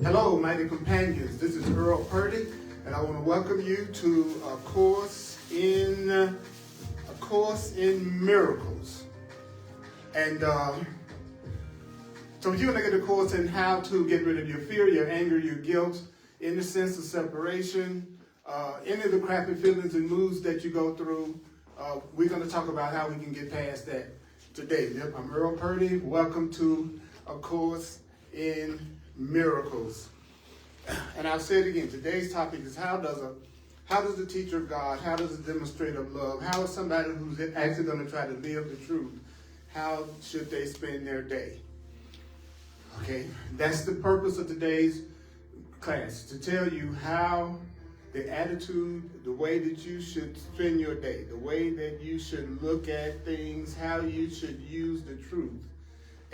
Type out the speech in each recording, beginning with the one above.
Hello, mighty companions. This is Earl Purdy, and I want to welcome you to a course in miracles. And so you're going to get a course in how to get rid of your fear, your anger, your guilt, in the sense of separation, any of the crappy feelings and moods that you go through. We're going to talk about how we can get past that today. I'm Earl Purdy. Welcome to a course in miracles. And I'll say it again. Today's topic is how does the teacher of God, how does a demonstrator of love, how is somebody who's actually going to try to live the truth, how should they spend their day? Okay, that's the purpose of today's class, to tell you how the attitude, the way that you should spend your day, the way that you should look at things, how you should use the truth.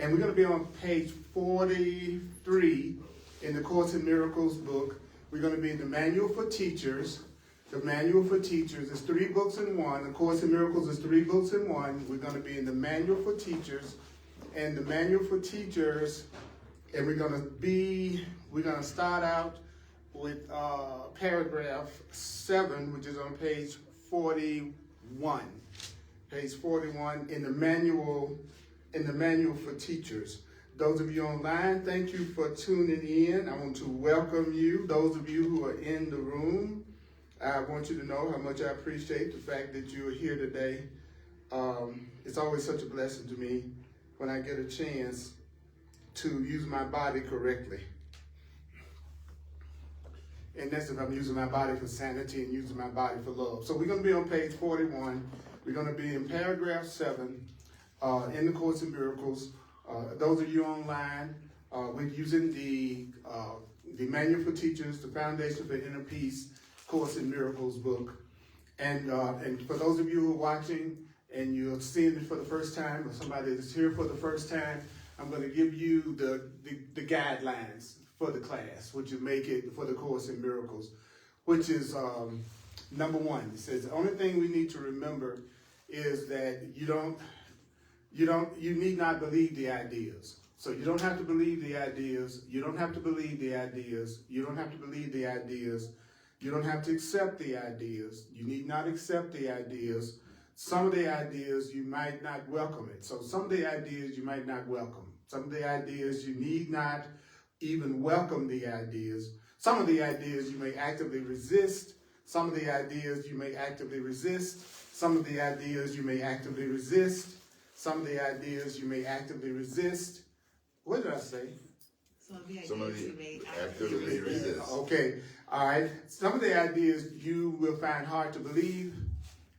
And we're going to be on page 43 in the Course in Miracles book. We're going to be in the Manual for Teachers. The Manual for Teachers is 3 books in one. The Course in Miracles is 3 books in one. We're going to be in the Manual for Teachers. And the Manual for Teachers, and we're going to start out with paragraph 7, which is on page 41. Page 41 in the Manual for Teachers. Those of you online, thank you for tuning in. I want to welcome you. Those of you who are in the room, I want you to know how much I appreciate the fact that you are here today. It's always such a blessing to me when I get a chance to use my body correctly. And that's if I'm using my body for sanity and using my body for love. So we're going to be on page 41. We're going to be in paragraph 7 in the Course in Miracles. Those of you online, we're using the Manual for Teachers, the Foundation for Inner Peace, Course in Miracles book. And for those of you who are watching and you're seeing it for the first time, or somebody that's here for the first time, I'm going to give you the guidelines for the class, which will make it for the Course in Miracles, which is number 1. It says the only thing we need to remember is that you need not believe the ideas. So you don't have to believe the ideas. You don't have to believe the ideas. You don't have to believe the ideas. You don't have to accept the ideas. You need not accept the ideas. Some of the ideas you might not welcome it. So some of the ideas you might not welcome. Some of the ideas you need not even welcome the ideas. Some of the ideas you may actively resist. Some of the ideas you may actively resist. Some of the ideas you may actively resist. Some of the ideas you may actively resist. What did I say? Some of the you may actively resist. Okay, all right. Some of the ideas you will find hard to believe.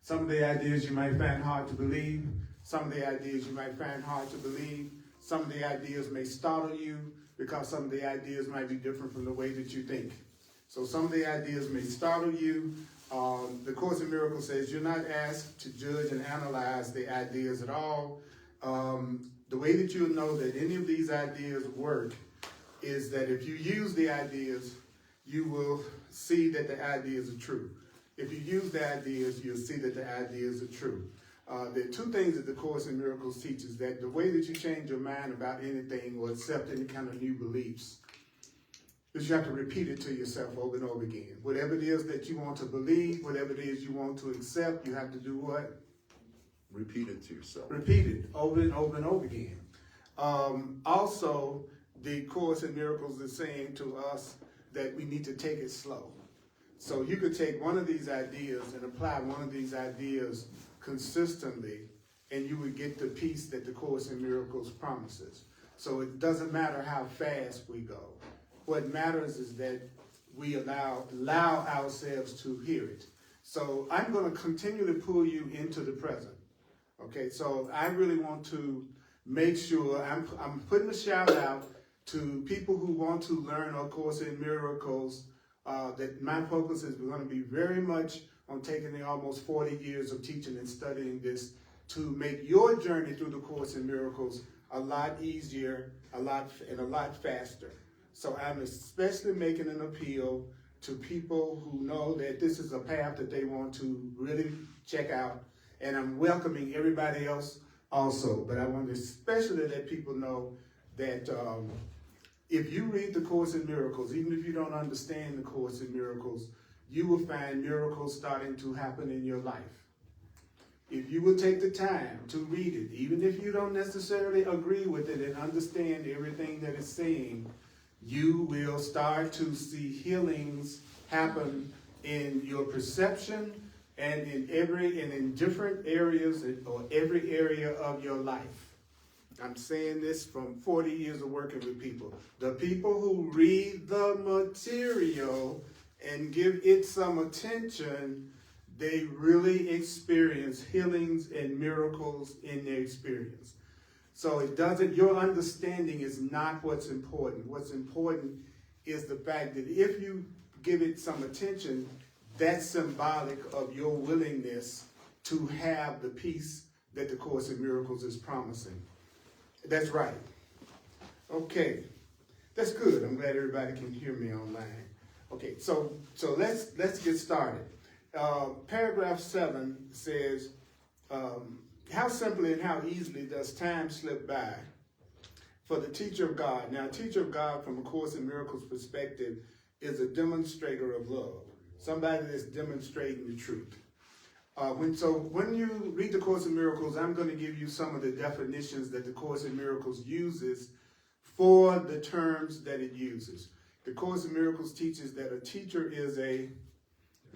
Some of the ideas you might find hard to believe. Some of the ideas you might find hard to believe. Some of the ideas may startle you because some of the ideas might be different from the way that you think. So some of the ideas may startle you. The Course in Miracles says you're not asked to judge and analyze the ideas at all. The way that you'll know that any of these ideas work is that if you use the ideas, you will see that the ideas are true. If you use the ideas, you'll see that the ideas are true. There are 2 things that the Course in Miracles teaches: that the way that you change your mind about anything or accept any kind of new beliefs is you have to repeat it to yourself over and over again. Whatever it is that you want to believe, whatever it is you want to accept, you have to do what? Repeat it to yourself. Repeat it over and over and over again. Also, the Course in Miracles is saying to us that we need to take it slow. So you could take one of these ideas and apply one of these ideas consistently, and you would get the peace that the Course in Miracles promises. So it doesn't matter how fast we go. What matters is that we allow ourselves to hear it. So I'm going to continue to pull you into the present. Okay, so I really want to make sure I'm putting a shout out to people who want to learn A Course in Miracles. That my focus is we're going to be very much on taking the almost 40 years of teaching and studying this to make your journey through the Course in Miracles a lot easier, a lot faster. So I'm especially making an appeal to people who know that this is a path that they want to really check out. And I'm welcoming everybody else also. But I want to especially let people know that if you read the Course in Miracles, even if you don't understand the Course in Miracles, you will find miracles starting to happen in your life. If you will take the time to read it, even if you don't necessarily agree with it and understand everything that it's saying, you will start to see healings happen in your perception and in different areas or every area of your life. I'm saying this from 40 years of working with people. The people who read the material and give it some attention, they really experience healings and miracles in their experience. So your understanding is not what's important. What's important is the fact that if you give it some attention, that's symbolic of your willingness to have the peace that the Course in Miracles is promising. That's right. Okay, that's good. I'm glad everybody can hear me online. Okay, so let's get started. Paragraph 7 says, how simply and how easily does time slip by for the teacher of God. Now, a teacher of God from a Course in Miracles perspective is a demonstrator of love, somebody that's demonstrating the truth. When you read the Course in Miracles, I'm going to give you some of the definitions that the Course in Miracles uses for the terms that it uses. The Course in Miracles teaches that a teacher is a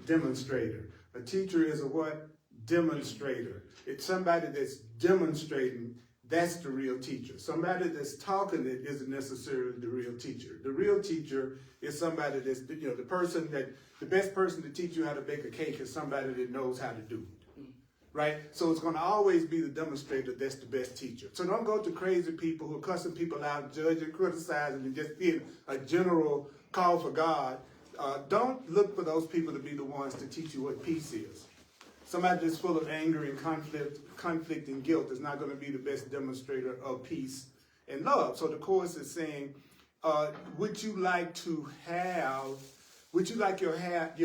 demonstrator. A teacher is a what? Demonstrator. It's somebody that's demonstrating. That's the real teacher. Somebody that's talking it isn't necessarily the real teacher. The real teacher is somebody that's, the best person to teach you how to bake a cake is somebody that knows how to do it. Right? So it's going to always be the demonstrator that's the best teacher. So don't go to crazy people who are cussing people out, judging, criticizing, and just being a general call for God. Don't look for those people to be the ones to teach you what peace is. Somebody that's full of anger and conflict and guilt is not going to be the best demonstrator of peace and love. So the Course is saying, would you like your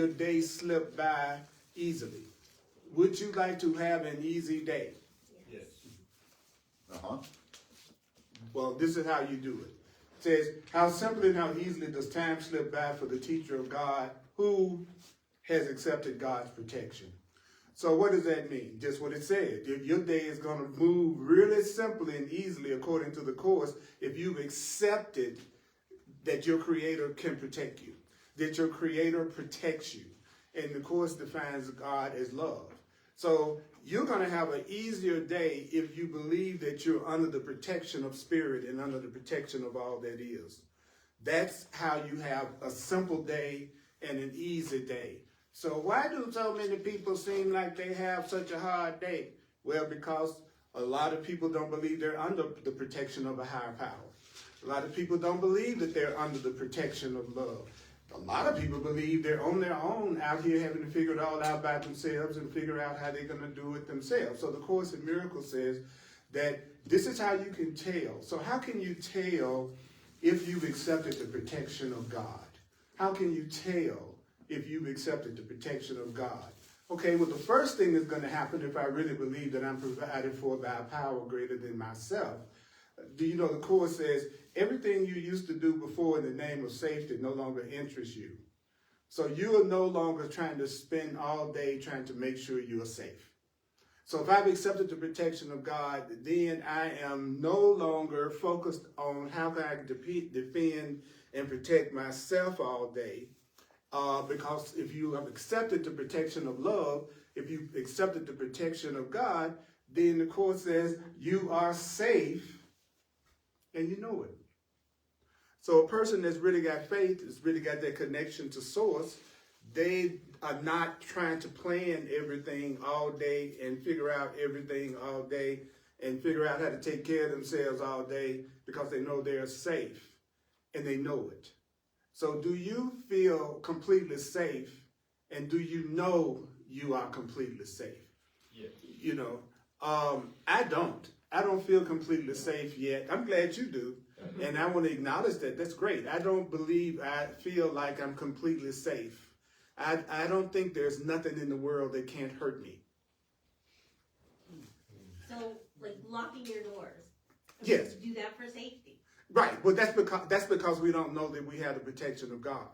day slip by easily? Would you like to have an easy day? Yes. Well, this is how you do it. It says, how simply and how easily does time slip by for the teacher of God who has accepted God's protection? So what does that mean? Just what it said. Your day is going to move really simply and easily according to the Course if you've accepted that your Creator can protect you, that your Creator protects you. And the Course defines God as love. So you're going to have an easier day if you believe that you're under the protection of Spirit and under the protection of all that is. That's how you have a simple day and an easy day. So why do so many people seem like they have such a hard day? Well, because a lot of people don't believe they're under the protection of a higher power. A lot of people don't believe that they're under the protection of love. A lot of people believe they're on their own out here having to figure it all out by themselves and figure out how they're going to do it themselves. So the Course in Miracles says that this is how you can tell. So how can you tell if you've accepted the protection of God? How can you tell if you've accepted the protection of God? Okay, well, the first thing that's going to happen if I really believe that I'm provided for by a power greater than myself, do you know the Course says everything you used to do before in the name of safety no longer interests you. So you are no longer trying to spend all day trying to make sure you are safe. So if I've accepted the protection of God, then I am no longer focused on how can I defend and protect myself all day. Because if you have accepted the protection of love, if you've accepted the protection of God, then the Course says you are safe and you know it. So a person that's really got faith, that's really got that connection to Source, they are not trying to plan everything all day and figure out everything all day and figure out how to take care of themselves all day because they know they're safe and they know it. So do you feel completely safe and do you know you are completely safe? Yes. You know, I don't. I don't feel completely safe yet. I'm glad you do. And I want to acknowledge that. That's great. I don't believe I feel like I'm completely safe. I don't think there's nothing in the world that can't hurt me. So, like locking your doors. Yes. Do that for safety. Right. Well, that's because we don't know that we have the protection of God.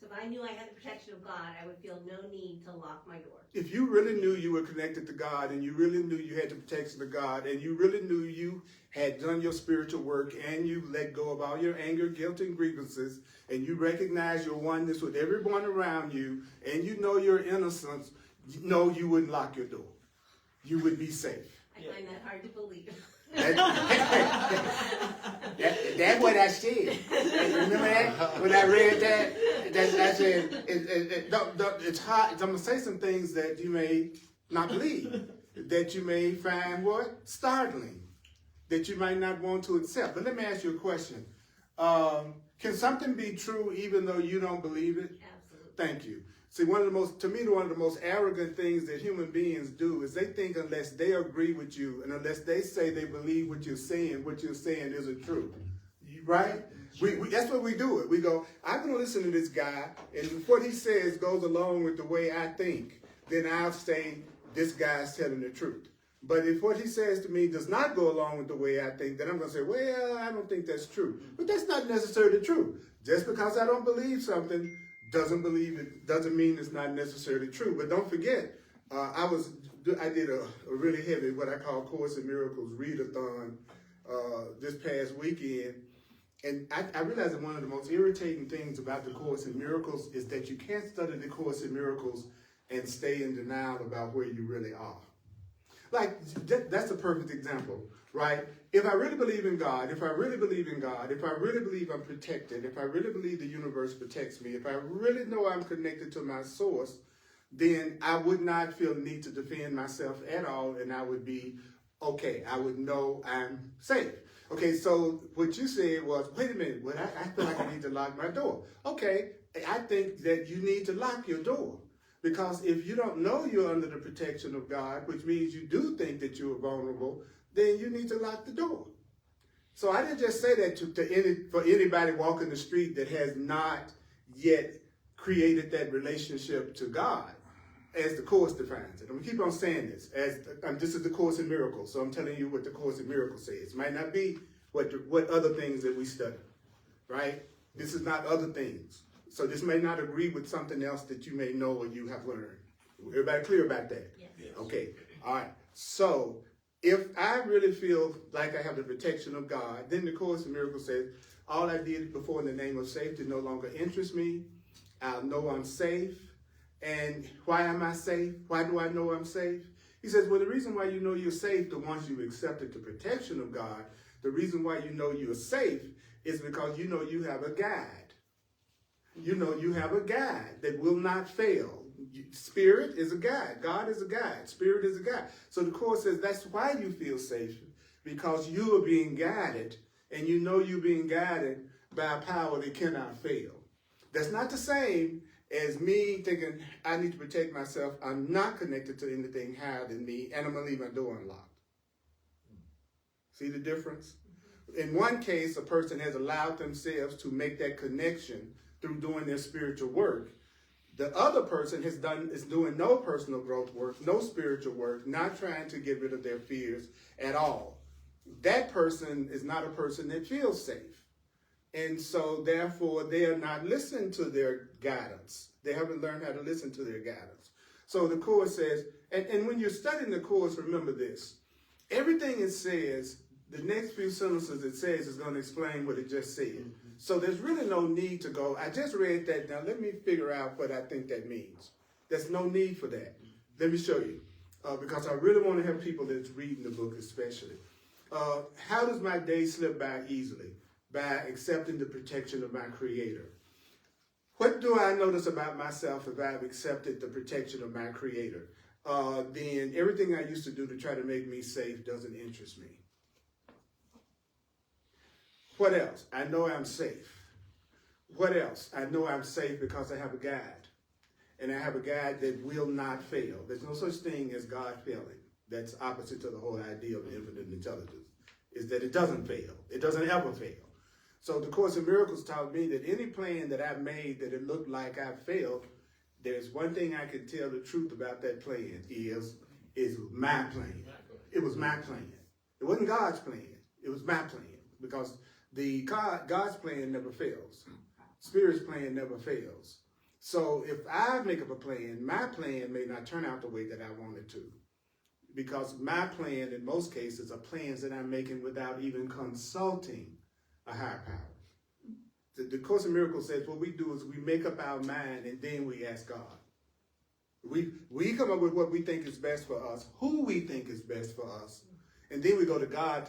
So if I knew I had the protection of God, I would feel no need to lock my door. If you really knew you were connected to God, and you really knew you had the protection of God, and you really knew you had done your spiritual work, and you let go of all your anger, guilt, and grievances, and you recognize your oneness with everyone around you, and you know your innocence, no, you wouldn't lock your door. You would be safe. I find that hard to believe. That's what I said. Remember that? When I read that, I said, it's hard. I'm going to say some things that you may not believe, that you may find what? Startling, that you might not want to accept. But let me ask you a question. Can something be true even though you don't believe it? Absolutely. Thank you. See, one of the most arrogant things that human beings do is they think unless they agree with you and unless they say they believe what you're saying isn't true. Right? That's what we do it. We go, I'm going to listen to this guy, and if what he says goes along with the way I think, then I'll say this guy's telling the truth. But if what he says to me does not go along with the way I think, then I'm going to say, well, I don't think that's true. But that's not necessarily true. Just because I don't believe something doesn't mean it's not necessarily true. But don't forget, I did a really heavy, what I call Course in Miracles readathon this past weekend. And I realized that one of the most irritating things about the Course in Miracles is that you can't study the Course in Miracles and stay in denial about where you really are. Like, that's a perfect example, right? If I really believe in God, if I really believe I'm protected, if I really believe the universe protects me, if I really know I'm connected to my source, then I would not feel the need to defend myself at all, and I would be okay. I would know I'm safe. Okay, so what you said was, wait a minute, well, I feel like I need to lock my door. Okay, I think that you need to lock your door. Because if you don't know you're under the protection of God, which means you do think that you are vulnerable, then you need to lock the door. So I didn't just say that for anybody walking the street that has not yet created that relationship to God, as the Course defines it. I'm going to keep on saying this. This is the Course in Miracles, so I'm telling you what the Course in Miracles says. It might not be what other things that we study, right? This is not other things. So this may not agree with something else that you may know or you have learned. Everybody clear about that? Yes. Okay. All right. So if I really feel like I have the protection of God, then the Course in Miracles says, all I did before in the name of safety no longer interests me. I'll know I'm safe. And why am I safe? Why do I know I'm safe? He says, well, the reason why you know you're safe, the ones you've accepted the protection of God, the reason why you know you're safe is because you know you have a guide. You know you have a guide that will not fail. Spirit is a guide. God is a guide. Spirit is a guide. So the Course says that's why you feel safe, because you are being guided, and you know you're being guided by a power that cannot fail. That's not the same as me thinking I need to protect myself. I'm not connected to anything higher than me, and I'm going to leave my door unlocked. See the difference? In one case, a person has allowed themselves to make that connection through doing their spiritual work. The other person is doing no personal growth work, no spiritual work, not trying to get rid of their fears at all. That person is not a person that feels safe. And so therefore they are not listening to their guidance. They haven't learned how to listen to their guidance. So the Course says, and when you're studying the Course, remember this. Everything it says, the next few sentences it says is going to explain what it just said. Mm-hmm. So there's really no need to go, I just read that, now let me figure out what I think that means. There's no need for that. Let me show you, because I really want to help people that's reading the book especially. How does my day slip by easily? By accepting the protection of my Creator. What do I notice about myself if I've accepted the protection of my Creator? Then everything I used to do to try to make me safe doesn't interest me. What else? I know I'm safe. What else? I know I'm safe because I have a guide. And I have a guide that will not fail. There's no such thing as God failing. That's opposite to the whole idea of infinite intelligence, is that it doesn't fail. It doesn't ever fail. So the Course in Miracles taught me that any plan that I've made that it looked like I failed, there's one thing I can tell the truth about that plan is my plan. It was my plan. It wasn't God's plan. It was my plan. Because God's plan never fails. Spirit's plan never fails. So if I make up a plan, my plan may not turn out the way that I want it to. Because my plan, in most cases, are plans that I'm making without even consulting a higher power. The Course in Miracles says what we do is we make up our mind and then we ask God. We come up with what we think is best for us, who we think is best for us, and then we go to God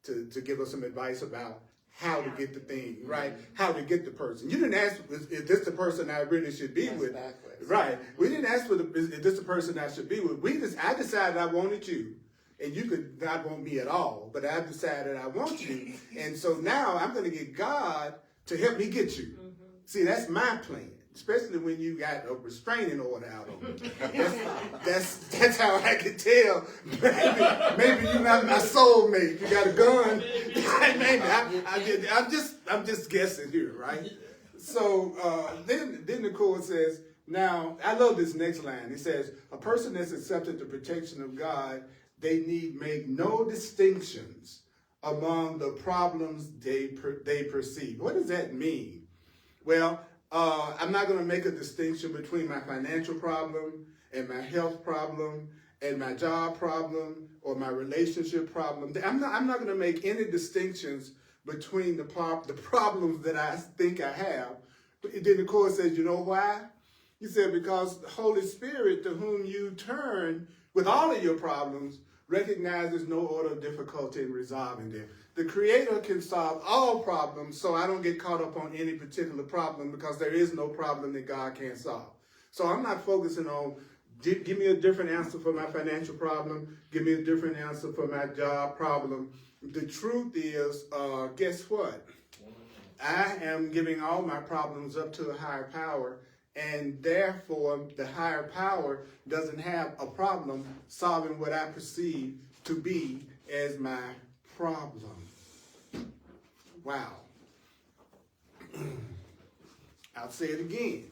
to give us some advice about how to get the thing, right? How to get the person. You didn't ask, is this the person I really should be with? Backwards. Right. We didn't ask for is this the person I should be with? I decided I wanted you. And you could not want me at all, but I decided I want you. And so now I'm going to get God to help me get you. See, that's my plan. Especially when you got a restraining order out on me. That's how I can tell. Maybe you're not my soulmate. You got a gun. Maybe I'm just guessing here, right? So then the Course says, now I love this next line. It says, a person that's accepted the protection of God, they need make no distinctions among the problems they perceive. What does that mean? Well, I'm not going to make a distinction between my financial problem and my health problem and my job problem or my relationship problem. I'm not going to make any distinctions between the problems that I think I have. But then the Course says, you know why? He said, because the Holy Spirit, to whom you turn with all of your problems, recognizes no order of difficulty in resolving them. The Creator can solve all problems, so I don't get caught up on any particular problem because there is no problem that God can't solve. So I'm not focusing on, give me a different answer for my financial problem, give me a different answer for my job problem. The truth is, guess what? I am giving all my problems up to a higher power, and therefore the higher power doesn't have a problem solving what I perceive to be as my problem. Wow. I'll say it again.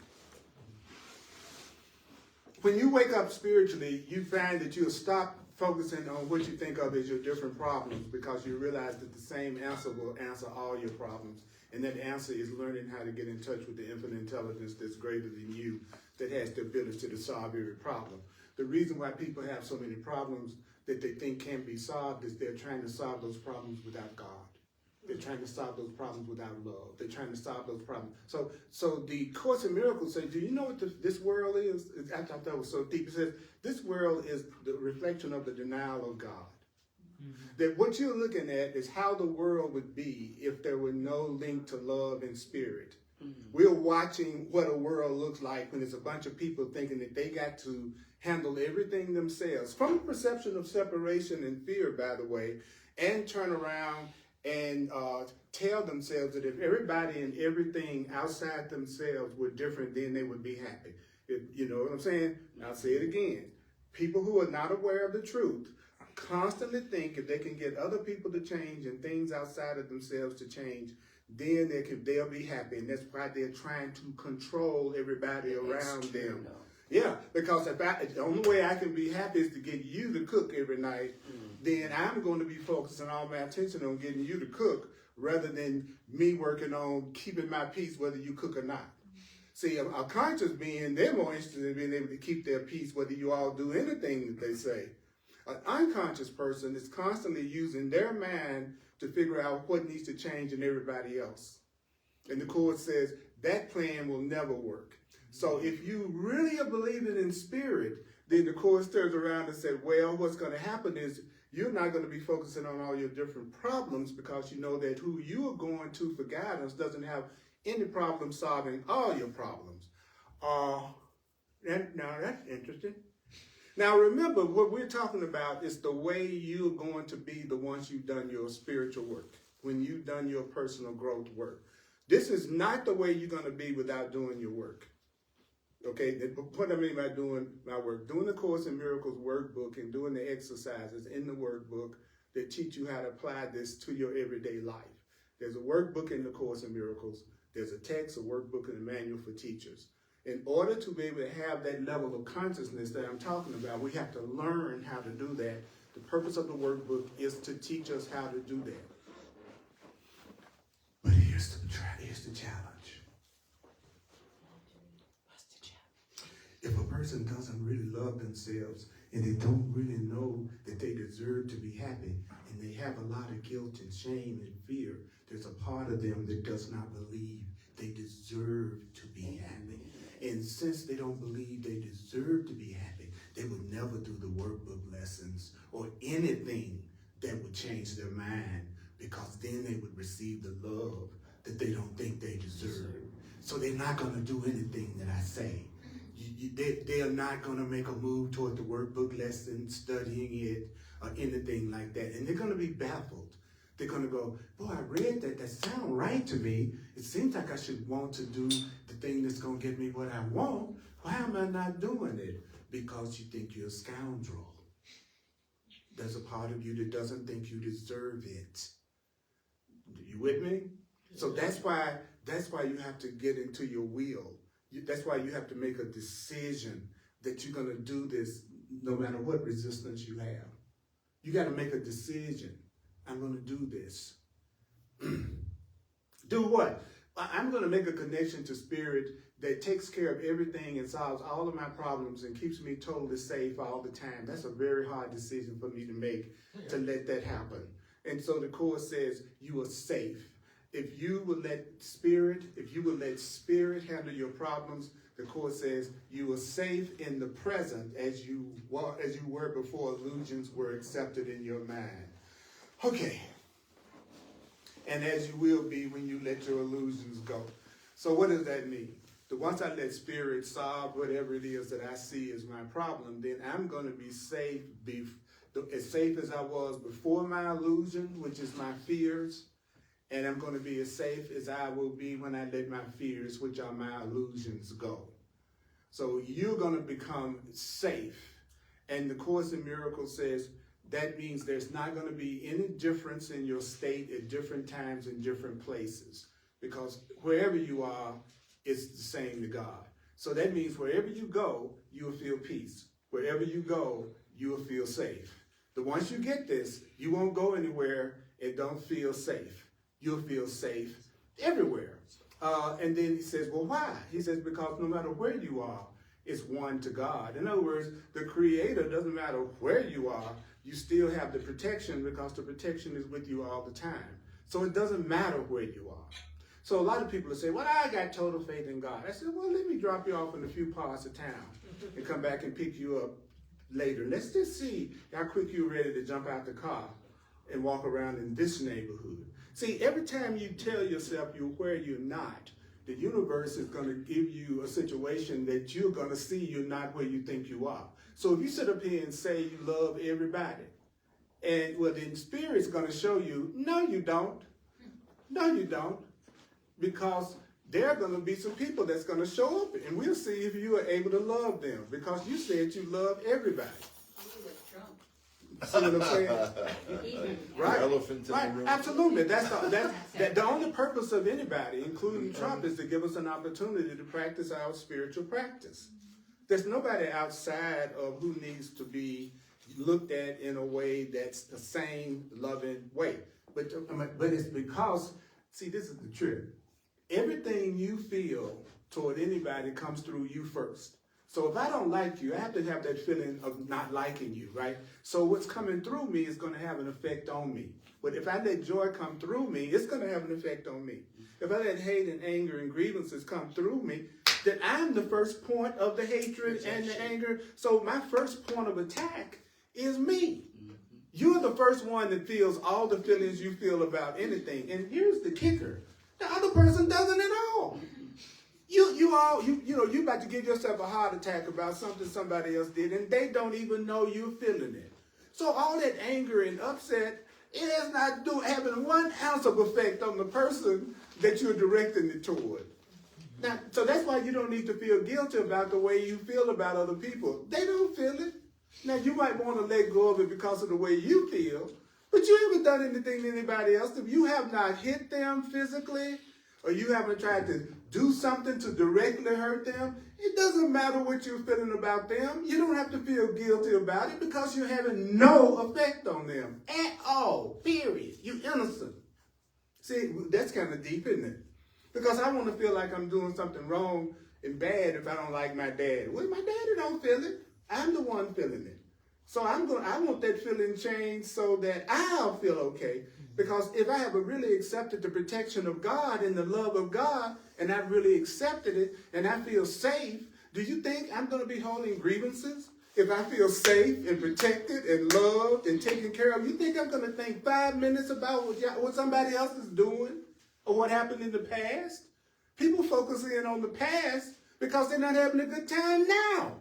When you wake up spiritually, you find that you'll stop focusing on what you think of as your different problems because you realize that the same answer will answer all your problems. And that answer is learning how to get in touch with the infinite intelligence that's greater than you, that has the ability to solve every problem. The reason why people have so many problems that they think can be solved is they're trying to solve those problems without God. They're trying to solve those problems without love. They're trying to solve those problems. So the Course in Miracles says, do you know what this world is? I thought that was so deep. It says, this world is the reflection of the denial of God. That what you're looking at is how the world would be if there were no link to love and spirit. We're watching what a world looks like when there's a bunch of people thinking that they got to handle everything themselves, from a perception of separation and fear, by the way, and turn around and tell themselves that if everybody and everything outside themselves were different, then they would be happy. You know what I'm saying? I'll say it again. People who are not aware of the truth constantly think if they can get other people to change and things outside of themselves to change, then they'll be happy. And that's why they're trying to control everybody around them. Yeah, because the only way I can be happy is to get you to cook every night. Then I'm going to be focusing all my attention on getting you to cook rather than me working on keeping my peace whether you cook or not. See, a conscious being, they're more interested in being able to keep their peace whether you all do anything that they say. An unconscious person is constantly using their mind to figure out what needs to change in everybody else. And the Course says that plan will never work. So if you really are believing in spirit, then the Course turns around and says, well, what's going to happen is you're not going to be focusing on all your different problems because you know that who you are going to for guidance doesn't have any problem solving all your problems. Now that's interesting. Now remember, what we're talking about is the way you're going to be once you've done your spiritual work, when you've done your personal growth work. This is not the way you're going to be without doing your work. Okay, what I mean by doing my work, doing the Course in Miracles workbook and doing the exercises in the workbook that teach you how to apply this to your everyday life. There's a workbook in the Course in Miracles. There's a text, a workbook, and a manual for teachers. In order to be able to have that level of consciousness that I'm talking about, we have to learn how to do that. The purpose of the workbook is to teach us how to do that. the challenge. If a person doesn't really love themselves and they don't really know that they deserve to be happy and they have a lot of guilt and shame and fear, there's a part of them that does not believe they deserve to be happy. And since they don't believe they deserve to be happy, they would never do the workbook lessons or anything that would change their mind, because then they would receive the love that they don't think they deserve. So they're not going to do anything that I say. They are not going to make a move toward the workbook lesson, studying it, or anything like that. And they're going to be baffled. They're going to go, boy, I read that. That sounds right to me. It seems like I should want to do the thing that's going to get me what I want. Why am I not doing it? Because you think you're a scoundrel. There's a part of you that doesn't think you deserve it. You with me? So that's why you have to get into your will. That's why you have to make a decision that you're going to do this no matter what resistance you have. You got to make a decision. I'm going to do this. Do what? I'm going to make a connection to spirit that takes care of everything and solves all of my problems and keeps me totally safe all the time. That's a very hard decision for me to make, to let that happen. And so the Course says you are safe. If you will let spirit handle your problems, the Course says you are safe in the present as you were before illusions were accepted in your mind. Okay. And as you will be when you let your illusions go. So what does that mean? That once I let spirit solve whatever it is that I see as my problem, then I'm going to be safe, as safe as I was before my illusion, which is my fears. And I'm going to be as safe as I will be when I let my fears, which are my illusions, go. So you're going to become safe. And the Course in Miracles says that means there's not going to be any difference in your state at different times in different places. Because wherever you are, it's the same to God. So that means wherever you go, you will feel peace. Wherever you go, you will feel safe. But once you get this, you won't go anywhere and don't feel safe. You'll feel safe everywhere. And then he says, well, why? He says, because no matter where you are, it's one to God. In other words, the Creator, doesn't matter where you are, you still have the protection, because the protection is with you all the time. So it doesn't matter where you are. So a lot of people will say, well, I got total faith in God. I said, well, let me drop you off in a few parts of town and come back and pick you up later. Let's just see how quick you're ready to jump out the car and walk around in this neighborhood. See, every time you tell yourself you're where you're not, the universe is going to give you a situation that you're going to see you're not where you think you are. So if you sit up here and say you love everybody, and well, then Spirit's going to show you, no, you don't. No, you don't. Because there are going to be some people that's going to show up, and we'll see if you are able to love them, because you said you love everybody. See what I'm saying? Right. Elephant in the room. Absolutely. That's the only purpose of anybody, including Trump, is to give us an opportunity to practice our spiritual practice. There's nobody outside of who needs to be looked at in a way that's the same loving way. But it's because, see, this is the trick. Everything you feel toward anybody comes through you first. So if I don't like you, I have to have that feeling of not liking you, right? So what's coming through me is going to have an effect on me. But if I let joy come through me, it's going to have an effect on me. If I let hate and anger and grievances come through me, then I'm the first point of the hatred and the anger. So my first point of attack is me. You're the first one that feels all the feelings you feel about anything. And here's the kicker. The other person doesn't at all. You about to give yourself a heart attack about something somebody else did, and they don't even know you're feeling it. So all that anger and upset, it is not having 1 ounce of effect on the person that you're directing it toward. Now, so that's why you don't need to feel guilty about the way you feel about other people. They don't feel it. Now, you might want to let go of it because of the way you feel, but you haven't done anything to anybody else. If you have not hit them physically, or you haven't tried to do something to directly hurt them, it doesn't matter what you're feeling about them. You don't have to feel guilty about it, because you're having no effect on them at all, period. You're innocent. See, that's kind of deep, isn't it? Because I want to feel like I'm doing something wrong and bad if I don't like my dad. Well, my daddy don't feel it. I'm the one feeling it. So I want that feeling changed so that I'll feel okay. Because if I have really accepted the protection of God and the love of God, and I've really accepted it, and I feel safe, do you think I'm going to be holding grievances? If I feel safe and protected and loved and taken care of, you think I'm going to think 5 minutes about what somebody else is doing or what happened in the past? People focus in on the past because they're not having a good time now.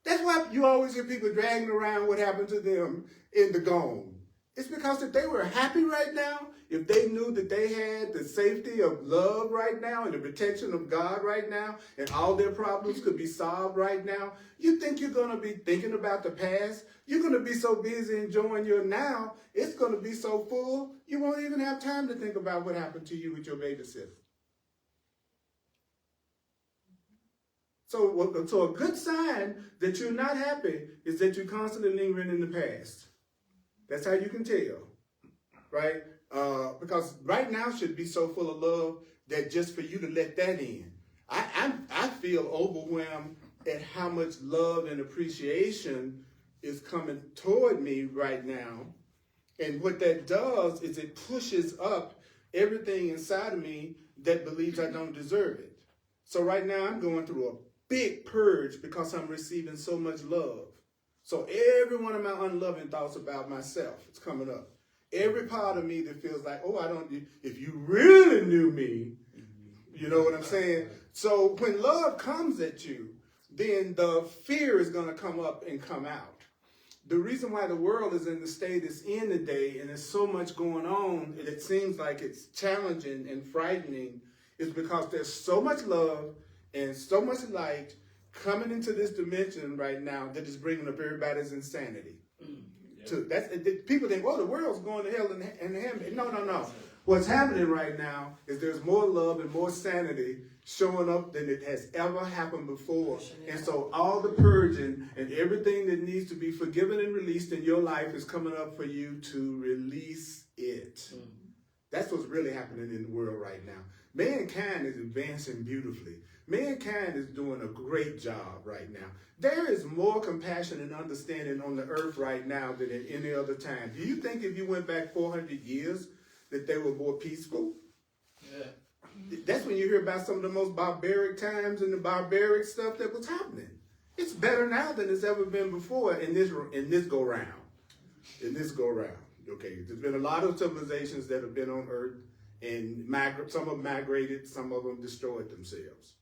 That's why you always hear people dragging around what happened to them in the gone. It's because if they were happy right now, if they knew that they had the safety of love right now and the protection of God right now, and all their problems could be solved right now, you think you're going to be thinking about the past? You're going to be so busy enjoying your now, it's going to be so full, you won't even have time to think about what happened to you with your babysitter. So a good sign that you're not happy is that you're constantly lingering in the past. That's how you can tell, right? Because right now should be so full of love that just for you to let that in. I feel overwhelmed at how much love and appreciation is coming toward me right now. And what that does is it pushes up everything inside of me that believes I don't deserve it. So right now I'm going through a big purge because I'm receiving so much love. So every one of my unloving thoughts about myself is coming up. Every part of me that feels like, if you really knew me, you know what I'm saying? So when love comes at you, then the fear is going to come up and come out. The reason why the world is in the state it's in today and there's so much going on and it seems like it's challenging and frightening is because there's so much love and so much light coming into this dimension right now that is bringing up everybody's insanity. People think, the world's going to hell and heaven. No. What's happening right now is there's more love and more sanity showing up than it has ever happened before. And so all the purging and everything that needs to be forgiven and released in your life is coming up for you to release it. That's what's really happening in the world right now. Mankind is advancing beautifully. Mankind is doing a great job right now. There is more compassion and understanding on the earth right now than at any other time. Do you think if you went back 400 years that they were more peaceful? Yeah. That's when you hear about some of the most barbaric times and the barbaric stuff that was happening. It's better now than it's ever been before in this go round. Okay, there's been a lot of civilizations that have been on Earth, and some of them migrated, some of them destroyed themselves.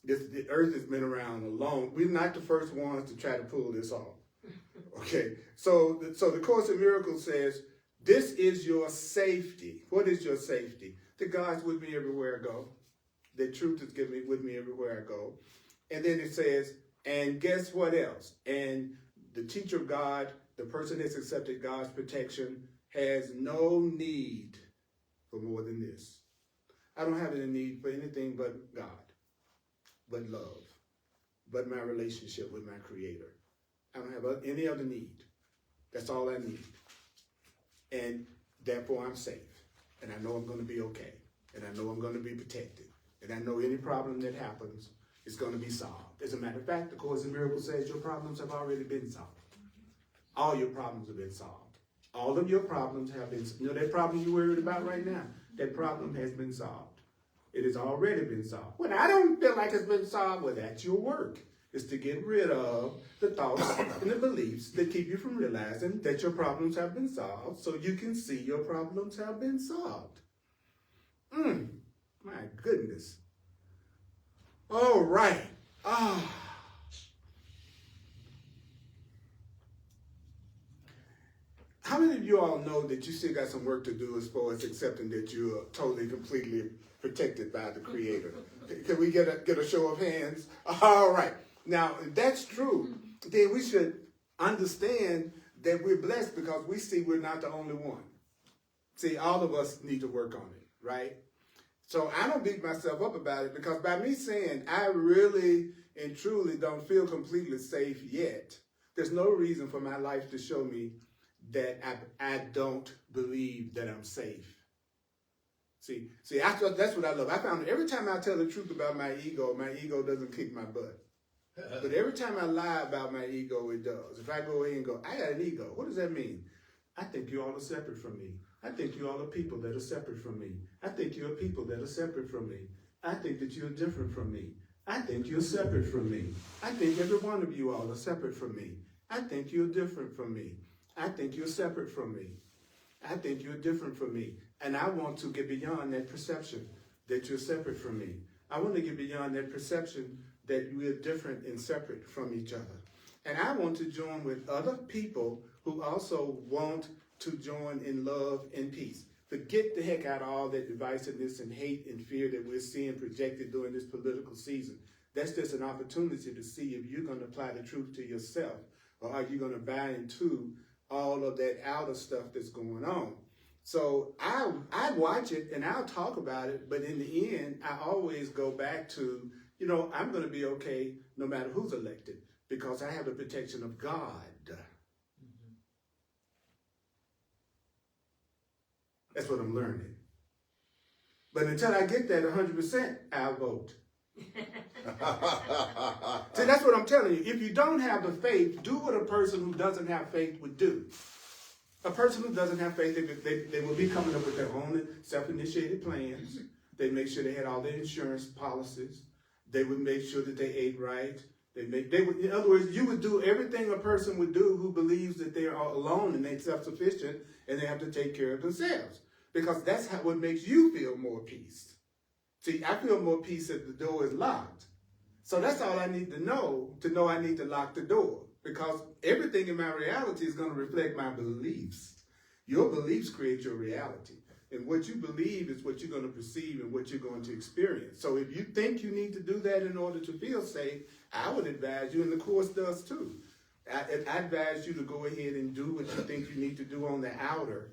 The Earth has been around a long. We're not the first ones to try to pull this off. Okay, so the Course in Miracles says, this is your safety. What is your safety? That God's with me everywhere I go. That truth is with me everywhere I go. And then it says, and guess what else? And the teacher of God, the person that's accepted God's protection, has no need for more than this. I don't have any need for anything but God, but love, but my relationship with my Creator. I don't have any other need. That's all I need. And therefore I'm safe. And I know I'm going to be okay. And I know I'm going to be protected. And I know any problem that happens is going to be solved. As a matter of fact, the Course in Miracles says your problems have already been solved. All your problems have been solved. All of your problems have been, that problem you're worried about right now, that problem has been solved. It has already been solved. When I don't feel like it's been solved, well, that's your work. Is to get rid of the thoughts and the beliefs that keep you from realizing that your problems have been solved so you can see your problems have been solved. My goodness. All right. How many of you all know that you still got some work to do as far as accepting that you are totally, completely protected by the Creator? Can we get a show of hands? All right. Now, if that's true, then we should understand that we're blessed because we see we're not the only one. See, all of us need to work on it, right? So I don't beat myself up about it because by me saying I really and truly don't feel completely safe yet, there's no reason for my life to show me that I don't believe that I'm safe. See, that's what I love. I found every time I tell the truth about my ego doesn't kick my butt. But every time I lie about my ego, it does. If I go in and go, I got an ego, what does that mean? I think you all are separate from me. I think you all are people that are separate from me. I think you're people that are separate from me. I think that you're different from me. I think you're separate from me. I think every one of you all are separate from me. I think you're different from me. I think you're separate from me. I think you're different from me. And I want to get beyond that perception that you're separate from me. I want to get beyond that perception that we're different and separate from each other. And I want to join with other people who also want to join in love and peace. Forget the heck out of all that divisiveness and hate and fear that we're seeing projected during this political season. That's just an opportunity to see if you're going to apply the truth to yourself, or are you going to buy into all of that outer stuff that's going on. So I watch it and I'll talk about it, but in the end, I always go back to, I'm going to be okay no matter who's elected because I have the protection of God. That's what I'm learning. But until I get that 100%, I'll vote. See, that's what I'm telling you. If you don't have the faith, do what a person who doesn't have faith would do. A person who doesn't have faith, they will be coming up with their own self-initiated plans. They make sure they had all their insurance policies. They would make sure that they ate right. In other words, you would do everything a person would do who believes that they are alone and they're self-sufficient and they have to take care of themselves. Because that's what makes you feel more peace. See, I feel more peace if the door is locked. So that's all I need to know I need to lock the door. Because everything in my reality is going to reflect my beliefs. Your beliefs create your reality. And what you believe is what you're going to perceive and what you're going to experience. So if you think you need to do that in order to feel safe, I would advise you, and the Course does too. I advise you to go ahead and do what you think you need to do on the outer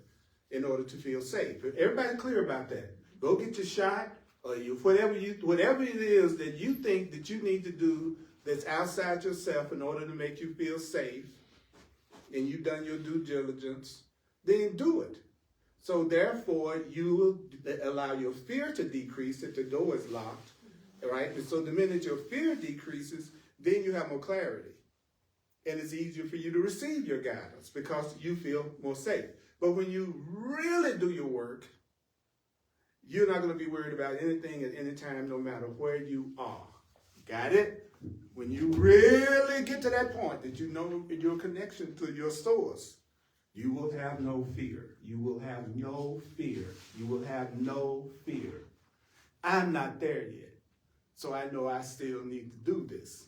in order to feel safe. Everybody clear about that. Go get your shot, or whatever it is that you think that you need to do that's outside yourself in order to make you feel safe, and you've done your due diligence, then do it. So therefore, you will allow your fear to decrease if the door is locked, right? And so the minute your fear decreases, then you have more clarity. And it's easier for you to receive your guidance because you feel more safe. But when you really do your work, you're not going to be worried about anything at any time, no matter where you are. Got it? When you really get to that point that you know your connection to your source, you will have no fear. You will have no fear. You will have no fear. I'm not there yet, so I know I still need to do this.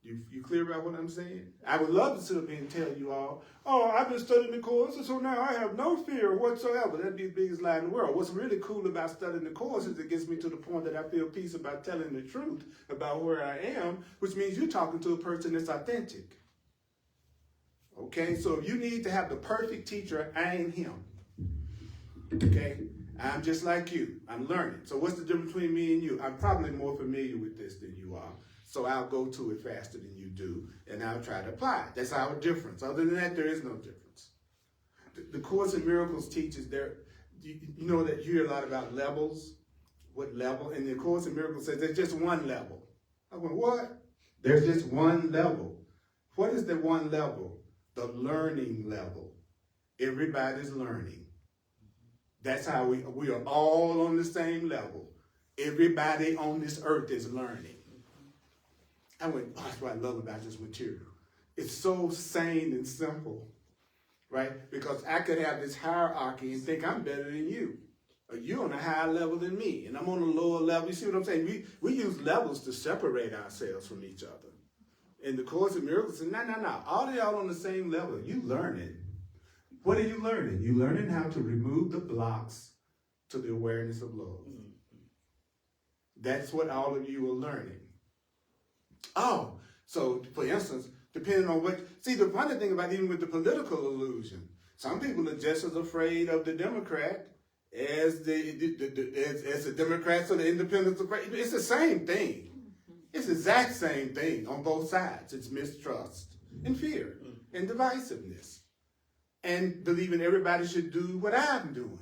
You clear about what I'm saying? I would love to sit up here and tell you all, I've been studying the Course, and so now I have no fear whatsoever. That'd be the biggest lie in the world. What's really cool about studying the Course is it gets me to the point that I feel peace about telling the truth about where I am, which means you're talking to a person that's authentic. Okay, so if you need to have the perfect teacher, I ain't him. Okay, I'm just like you. I'm learning. So what's the difference between me and you? I'm probably more familiar with this than you are. So I'll go to it faster than you do, and I'll try to apply it. That's our difference. Other than that, there is no difference. The Course in Miracles teaches you know that you hear a lot about levels. What level? And the Course in Miracles says there's just one level. I went, what? There's just one level. What is the one level? The learning level. Everybody's learning. That's how we are all on the same level. Everybody on this earth is learning. I went, that's what I love about this material. It's so sane and simple, right? Because I could have this hierarchy and think I'm better than you. Or you're on a higher level than me, and I'm on a lower level. You see what I'm saying? We use levels to separate ourselves from each other. In the Course in Miracles, no. All of y'all on the same level. You learning. What are you learning? You're learning how to remove the blocks to the awareness of love. That's what all of you are learning. So for instance, depending on the funny thing about even with the political illusion, some people are just as afraid of the Democrat as the Democrats or the independents. It's the same thing. It's the exact same thing on both sides. It's mistrust and fear and divisiveness and believing everybody should do what I'm doing.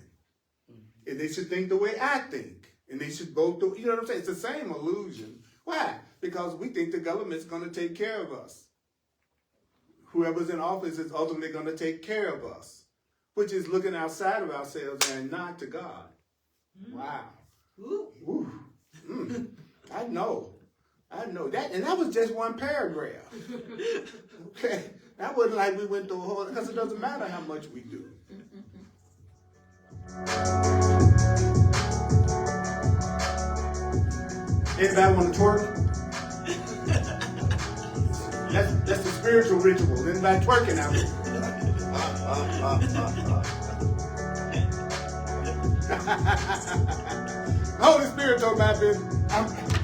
and they should think the way I think. And they should go through, you know what I'm saying? It's the same illusion. Why? Because we think the government's going to take care of us. Whoever's in office is ultimately going to take care of us, which is looking outside of ourselves and not to God. Wow. Ooh. I know that, and that was just one paragraph. Okay, that wasn't like we went through a whole, because it doesn't matter how much we do. Anybody want to twerk? That's the spiritual ritual. Anybody twerking out here? The Holy Spirit told me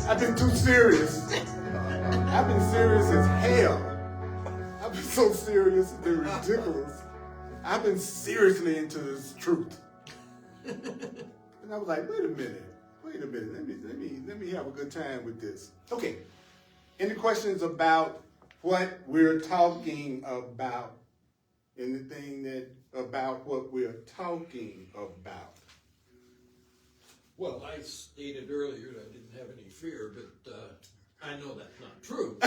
I've been too serious. I've been serious as hell. I've been so serious, it's been ridiculous. I've been seriously into this truth. And I was like, wait a minute. Let me have a good time with this. Okay. Any questions about what we're talking about? Anything about what we're talking about? Well, I stated earlier that I didn't have any fear, but I know that's not true.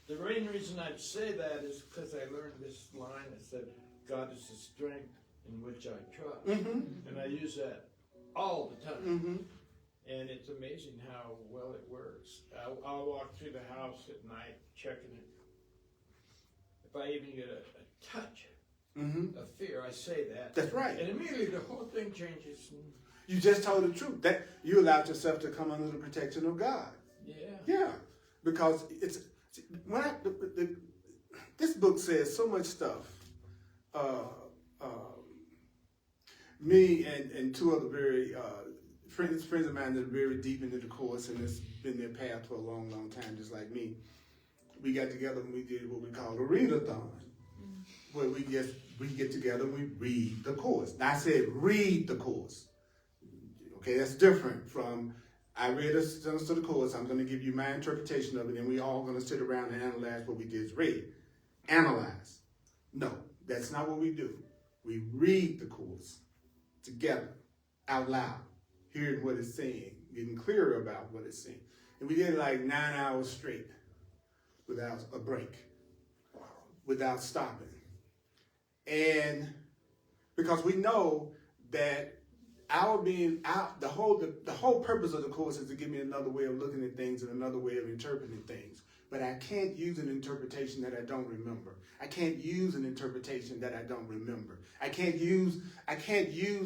The main reason I'd say that is because I learned this line that said, God is the strength in which I trust. Mm-hmm. And I use that all the time. Mm-hmm. And it's amazing how well it works. I'll walk through the house at night checking it. If I even get a touch of fear, I say that. That's right. And immediately the whole thing changes. You just told the truth. That you allowed yourself to come under the protection of God. Yeah. Yeah. Because it's this book says so much stuff. Me and two other very friends of mine that are very deep into the course, and it's been their path for a long, long time, just like me. We got together and we did what we call a readathon, where we get together and we read the course. Now, I said read the course. Okay, that's different from I read a sentence of the course. I'm going to give you my interpretation of it, and we all going to sit around and analyze what we just read. Analyze. No, that's not what we do. We read the course together, out loud, hearing what it's saying, getting clearer about what it's saying. And we did it like 9 hours straight, without a break, without stopping. And because we know that our being out, the whole purpose of the course is to give me another way of looking at things and another way of interpreting things. But I can't use an interpretation that I don't remember. I can't use an interpretation that I don't remember. I can't use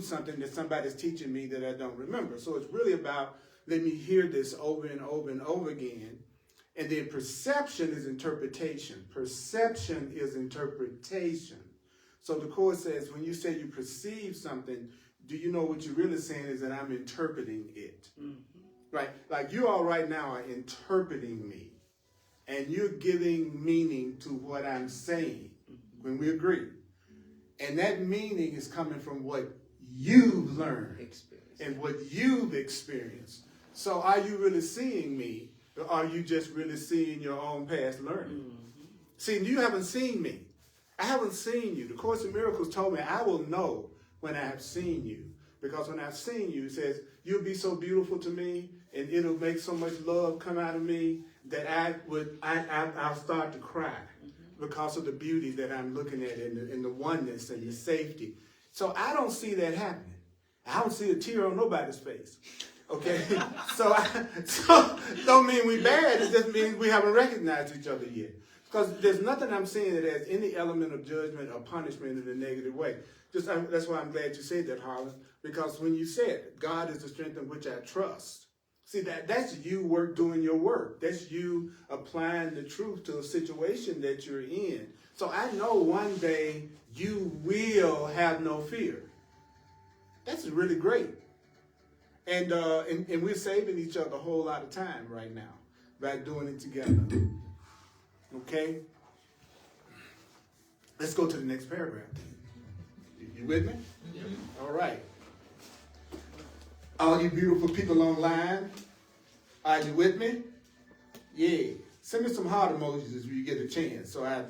something that somebody's teaching me that I don't remember. So it's really about let me hear this over and over and over again. And then perception is interpretation. Perception is interpretation. So the course says when you say you perceive something, do you know what you're really saying is that I'm interpreting it? Mm-hmm. Right? Like you all right now are interpreting me. And you're giving meaning to what I'm saying when we agree. And that meaning is coming from what you've learned and what you've experienced. So are you really seeing me, or are you just really seeing your own past learning? Mm-hmm. See, you haven't seen me. I haven't seen you. The Course in Miracles told me I will know when I have seen you. Because when I've seen you, it says, you'll be so beautiful to me, and it'll make so much love come out of me that I'll start to cry because of the beauty that I'm looking at and the oneness and the safety. So I don't see that happening. I don't see a tear on nobody's face. Okay? so don't mean we bad. It just means we haven't recognized each other yet. Because there's nothing I'm saying that has any element of judgment or punishment in a negative way. That's why I'm glad you said that, Harlan. Because when you said, God is the strength in which I trust. See, that's you doing your work. That's you applying the truth to a situation that you're in. So I know one day you will have no fear. That's really great. And we're saving each other a whole lot of time right now by doing it together. Okay? Let's go to the next paragraph. You with me? Yeah. All right. All you beautiful people online, are you with me? Yeah. Send me some heart emojis if you get a chance so I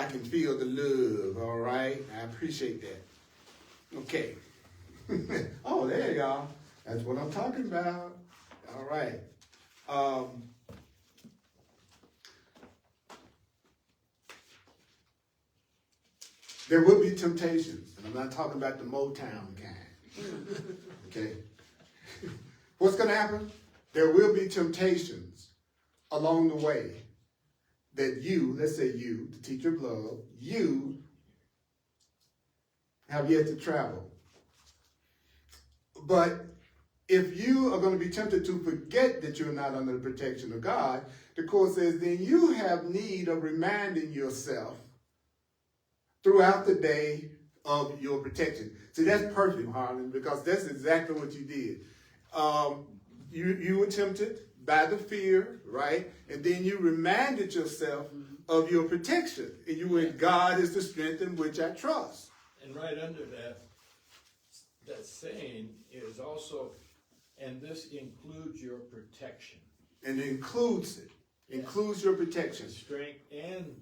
can feel the love, all right? I appreciate that. Okay. Oh, there you are. That's what I'm talking about. All right. There will be temptations, and I'm not talking about the Motown kind. Okay. What's going to happen? There will be temptations along the way that you, let's say you, the teacher of love, you have yet to travel. But if you are going to be tempted to forget that you're not under the protection of God, the Course says, then you have need of reminding yourself throughout the day of your protection. See, that's perfect, Harlan, because that's exactly what you did. You were tempted by the fear, right? And then you reminded yourself of your protection. And you went, God is the strength in which I trust. And right under that saying is also, and this includes your protection. And it includes it. Includes your protection. Strength and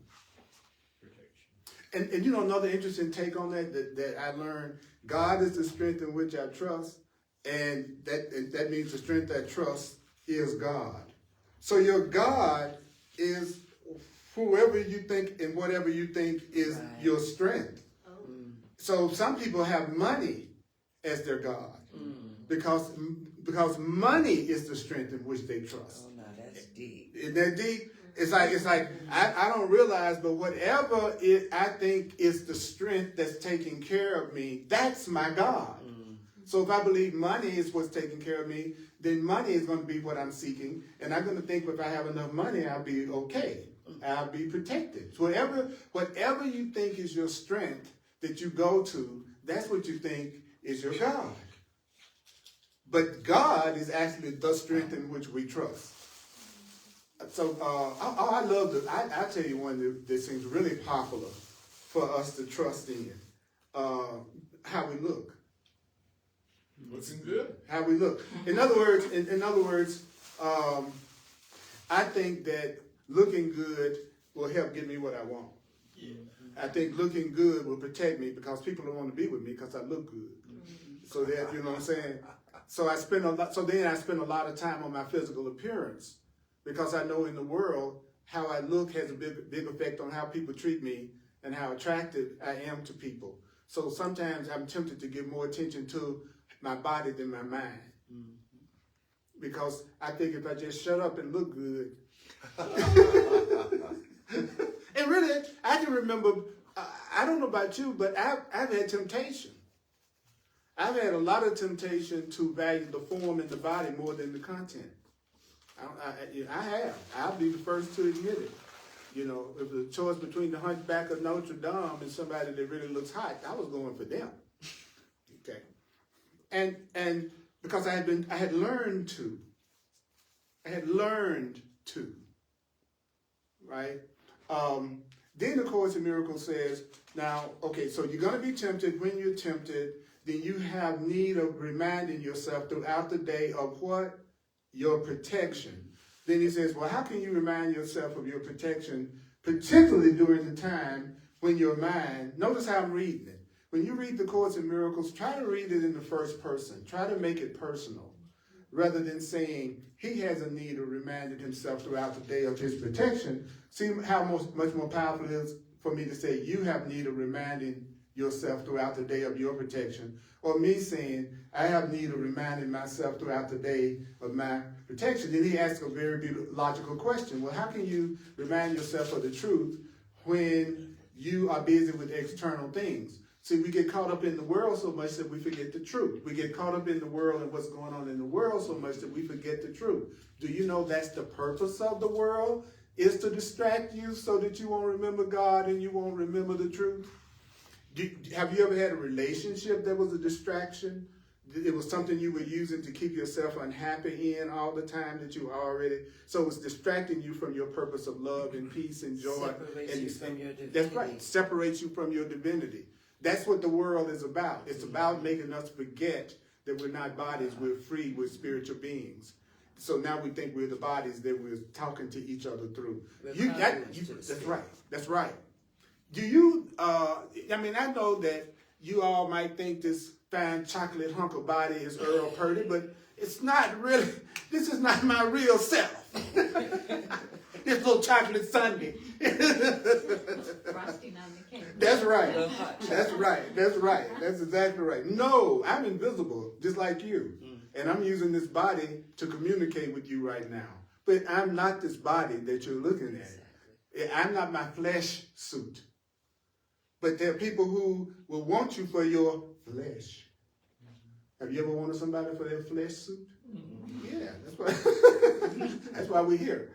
protection. And you know, another interesting take on that I learned, God is the strength in which I trust, and that means the strength I trust is God. So your God is whoever you think and whatever you think is your strength. Oh. So some people have money as their God because money is the strength in which they trust. Oh, no, that's deep. Isn't that deep? It's like I don't realize, but whatever I think is the strength that's taking care of me, that's my God. So if I believe money is what's taking care of me, then money is going to be what I'm seeking, and I'm going to think if I have enough money, I'll be okay. I'll be protected. So whatever you think is your strength that you go to, that's what you think is your God. But God is actually the strength in which we trust. So I love I'll tell you one that seems really popular for us to trust in. How we look. Looking good. How we look. In other words, I think that looking good will help get me what I want. Yeah. I think looking good will protect me because people don't want to be with me because I look good. So that, you know what I'm saying? So then I spend a lot of time on my physical appearance because I know in the world how I look has a big effect on how people treat me and how attractive I am to people. So sometimes I'm tempted to give more attention to my body than my mind. Because I think if I just shut up and look good. And really, I can remember, I don't know about you, but I've had temptation. I've had a lot of temptation to value the form and the body more than the content. I have. I'll be the first to admit it. You know, if the choice between the Hunchback of Notre Dame and somebody that really looks hot, I was going for them. Okay. And because I had learned to, right? Then the Course in Miracles says, now, okay, so you're going to be tempted. When you're tempted, then you have need of reminding yourself throughout the day of what? Your protection. Then he says, well, how can you remind yourself of your protection, particularly during the time when your mind, notice how I'm reading it. When you read the Course in Miracles, try to read it in the first person. Try to make it personal, rather than saying he has a need of reminding himself throughout the day of his protection. See how much more powerful it is for me to say you have need of reminding yourself throughout the day of your protection, or me saying I have need of reminding myself throughout the day of my protection. Then he asks a very logical question. Well, how can you remind yourself of the truth when you are busy with external things? See, we get caught up in the world so much that we forget the truth. We get caught up in the world and what's going on in the world so much that we forget the truth. Do you know that's the purpose of the world? Is to distract you so that you won't remember God and you won't remember the truth? Have you ever had a relationship that was a distraction? It was something you were using to keep yourself unhappy in all the time that you already, so it was distracting you from your purpose of love and peace and joy. Separates you from your divinity. That's right, separates you from your divinity. That's what the world is about. It's about making us forget that we're not bodies, we're free, we're spiritual beings. So now we think we're the bodies that we're talking to each other through. That's right, that's right. Do you, I know that you all might think this fine chocolate hunk of body is Earl Purdy, but it's not really, this is not my real self. This little chocolate sundae. Frosting on the cake. That's right. That's right. That's right. That's exactly right. No, I'm invisible, just like you. And I'm using this body to communicate with you right now. But I'm not this body that you're looking at. I'm not my flesh suit. But there are people who will want you for your flesh. Have you ever wanted somebody for their flesh suit? Yeah, that's why. That's why we're here.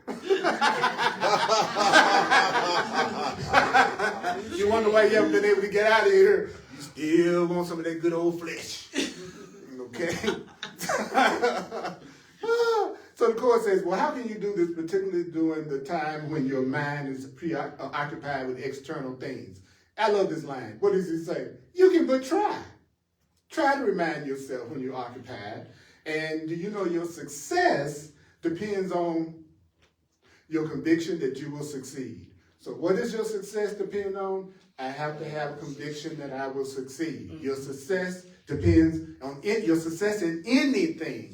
You wonder why you haven't been able to get out of here. You still want some of that good old flesh. Okay? So the Course says, well, how can you do this, particularly during the time when your mind is preoccupied with external things? I love this line. What does he say? You can but try. Try to remind yourself when you're occupied. And do you know your success depends on your conviction that you will succeed. So what does your success depend on? I have to have a conviction that I will succeed. Your success depends on your success in anything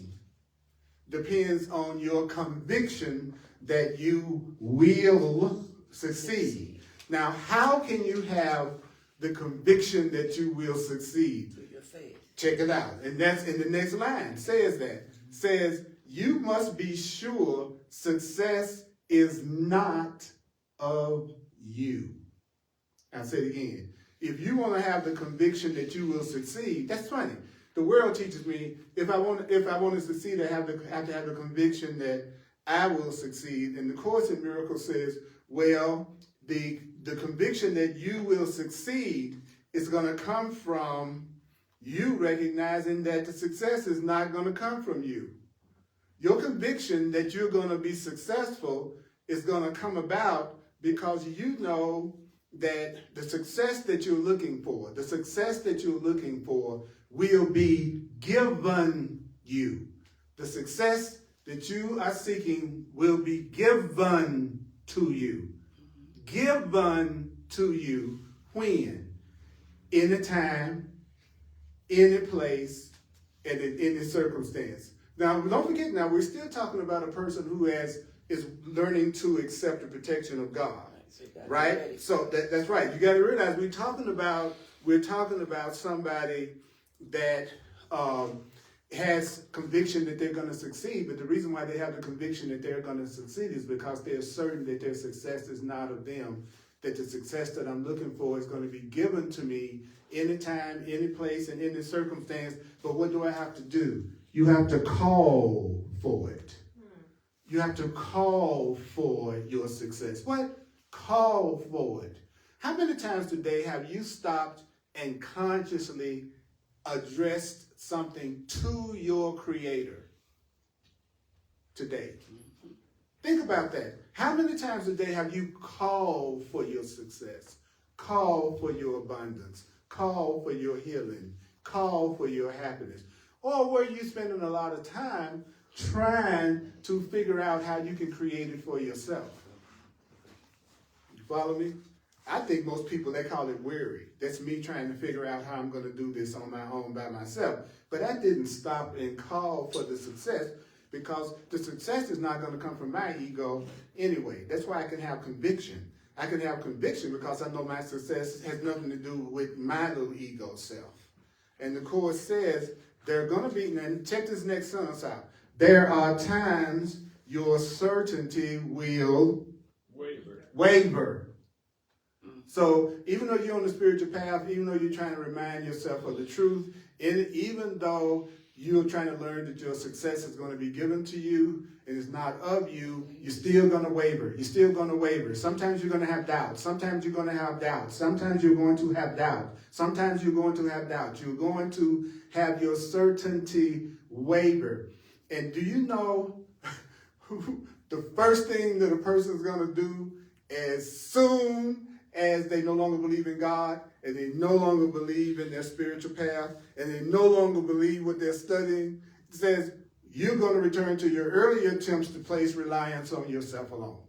depends on your conviction that you will succeed. Now, how can you have the conviction that you will succeed? Through your faith. Check it out. And that's in the next line. Says that. Says, you must be sure success is not of you. I'll say it again. If you want to have the conviction that you will succeed, that's funny. The world teaches me if I want to succeed, I have to have the conviction that I will succeed. And the Course in Miracles says, well, the conviction that you will succeed is going to come from you recognizing that the success is not going to come from you. Your conviction that you're going to be successful is going to come about because you know that the success that you're looking for, will be given you. The success that you are seeking will be given to you. Given to you when? Any time, any place, and in any circumstance. Now, don't forget now, we're still talking about a person who is learning to accept the protection of God. Right? So that's right. You got to realize we're talking about somebody that has conviction that they're going to succeed. But the reason why they have the conviction that they're going to succeed is because they're certain that their success is not of them. That the success that I'm looking for is going to be given to me anytime, any place, and any circumstance. But what do I have to do? You have to call for it. You have to call for your success. What? Call for it. How many times today have you stopped and consciously addressed something to your Creator today? Think about that. How many times today have you called for your success, called for your abundance, called for your healing, called for your happiness? Or were you spending a lot of time trying to figure out how you can create it for yourself? You follow me? I think most people, they call it weary. That's me trying to figure out how I'm going to do this on my own by myself. But I didn't stop and call for the success because the success is not going to come from my ego anyway. That's why I can have conviction. I can have conviction because I know my success has nothing to do with my little ego self. And the Course says there are going to be, and check this next sentence out, there are times your certainty will waver. So even though you're on the spiritual path, even though you're trying to remind yourself of the truth, even though you're trying to learn that your success is going to be given to you and it's not of you, you're still going to waver. You're still going to waver. Sometimes you're going to have doubt. Sometimes you're going to have doubt. Sometimes you're going to have doubt. Sometimes you're going to have doubt. You're going to have your certainty waver. And do you know the first thing that a person is going to do as soon as they no longer believe in God, and they no longer believe in their spiritual path, and they no longer believe what they're studying, it says you're going to return to your earlier attempts to place reliance on yourself alone.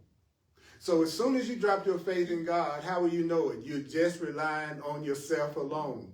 So as soon as you drop your faith in God, how will you know it? You're just relying on yourself alone.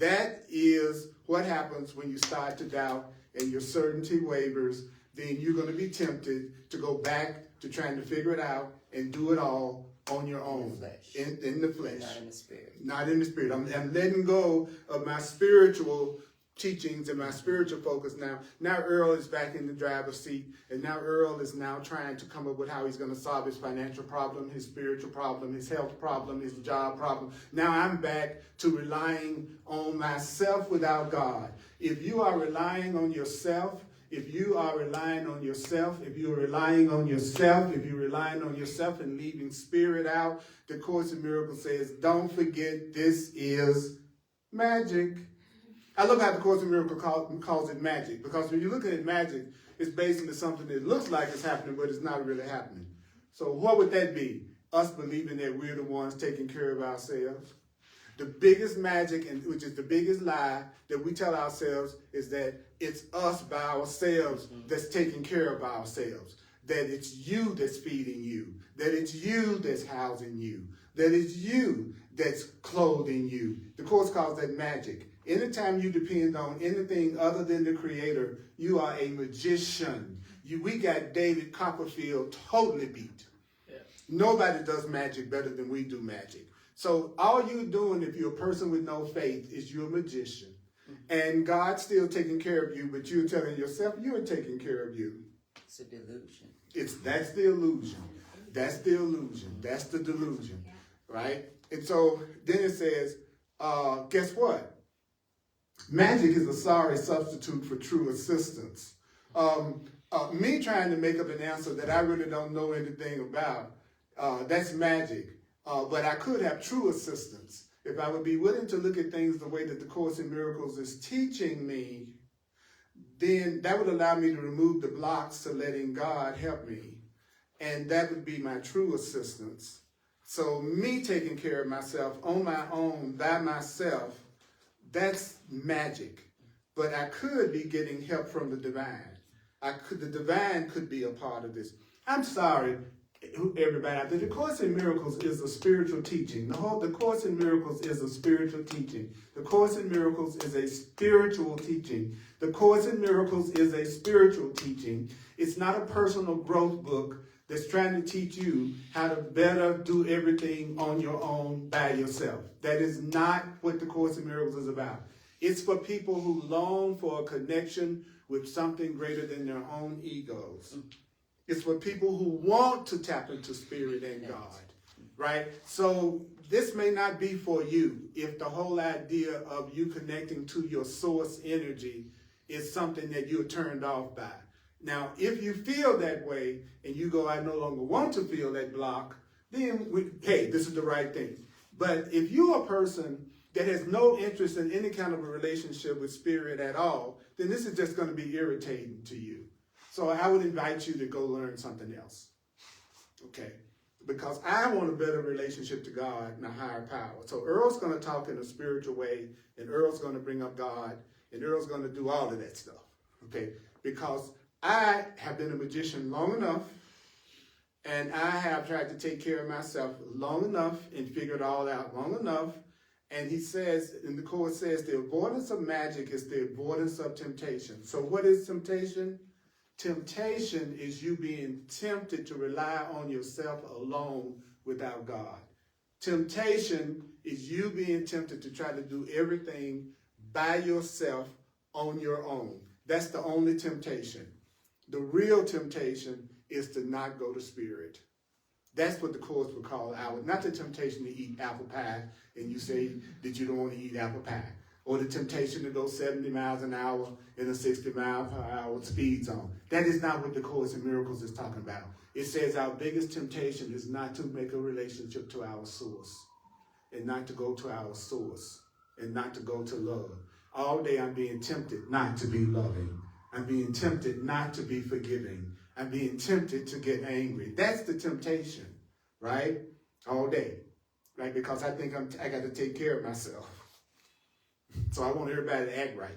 That is what happens when you start to doubt and your certainty wavers. Then you're going to be tempted to go back to trying to figure it out and do it all on your own. In the flesh. Not in the spirit. Not in the spirit. I'm letting go of my spiritual teachings and my spiritual focus now. Now Earl is back in the driver's seat, and now Earl is now trying to come up with how he's going to solve his financial problem, his spiritual problem, his health problem, his job problem. Now I'm back to relying on myself without God. If you are relying on yourself, if you are relying on yourself, if you're relying on yourself, if you're relying on yourself and leaving spirit out, the Course in Miracles says, don't forget this is magic. I love how the Course in Miracles calls it magic, because when you look at magic, it's basically something that looks like it's happening, but it's not really happening. So what would that be? Us believing that we're the ones taking care of ourselves. The biggest magic, and which is the biggest lie that we tell ourselves, is that it's us by ourselves that's taking care of ourselves. That it's you that's feeding you. That it's you that's housing you. That it's you that's clothing you. The Course calls that magic. Anytime you depend on anything other than the Creator, you are a magician. We got David Copperfield totally beat. Yeah. Nobody does magic better than we do magic. So all you're doing, if you're a person with no faith, is you're a magician. And God's still taking care of you, but you're telling yourself you're taking care of you. It's a delusion. That's the illusion. That's the illusion. That's the delusion. Right? And so then it says, guess what? Magic is a sorry substitute for true assistance. Me trying to make up an answer that I really don't know anything about, that's magic. But I could have true assistance. If I would be willing to look at things the way that the Course in Miracles is teaching me, then that would allow me to remove the blocks to letting God help me. And that would be my true assistance. So me taking care of myself on my own, by myself, that's magic. But I could be getting help from the divine. The divine could be a part of this. I'm sorry, everybody out there. The Course in Miracles is a spiritual teaching. The Course in Miracles is a spiritual teaching. The Course in Miracles is a spiritual teaching. The Course in Miracles is a spiritual teaching. It's not a personal growth book that's trying to teach you how to better do everything on your own by yourself. That is not what the Course in Miracles is about. It's for people who long for a connection with something greater than their own egos. It's for people who want to tap into spirit and God, right? So this may not be for you if the whole idea of you connecting to your source energy is something that you're turned off by. Now, if you feel that way and you go, I no longer want to feel that block, then, hey, this is the right thing. But if you're a person that has no interest in any kind of a relationship with spirit at all, then this is just going to be irritating to you. So I would invite you to go learn something else, okay? Because I want a better relationship to God and a higher power. So Earl's going to talk in a spiritual way, and Earl's going to bring up God, and Earl's going to do all of that stuff, okay? Because I have been a magician long enough, and I have tried to take care of myself long enough and figure it all out long enough. And he says, and the Course says, the avoidance of magic is the avoidance of temptation. So what is temptation? Temptation is you being tempted to rely on yourself alone without God. Temptation is you being tempted to try to do everything by yourself on your own. That's the only temptation. The real temptation is to not go to spirit. That's what the Course would call ours. Not the temptation to eat apple pie and you say that you don't want to eat apple pie. Or the temptation to go 70 miles an hour in a 60 mile per hour speed zone. That is not what the Course in Miracles is talking about. It says our biggest temptation is not to make a relationship to our source. And not to go to our source. And not to go to love. All day I'm being tempted not to be loving. I'm being tempted not to be forgiving. I'm being tempted to get angry. That's the temptation, right? All day, right? Because I think I got to take care of myself. So I want everybody to act right.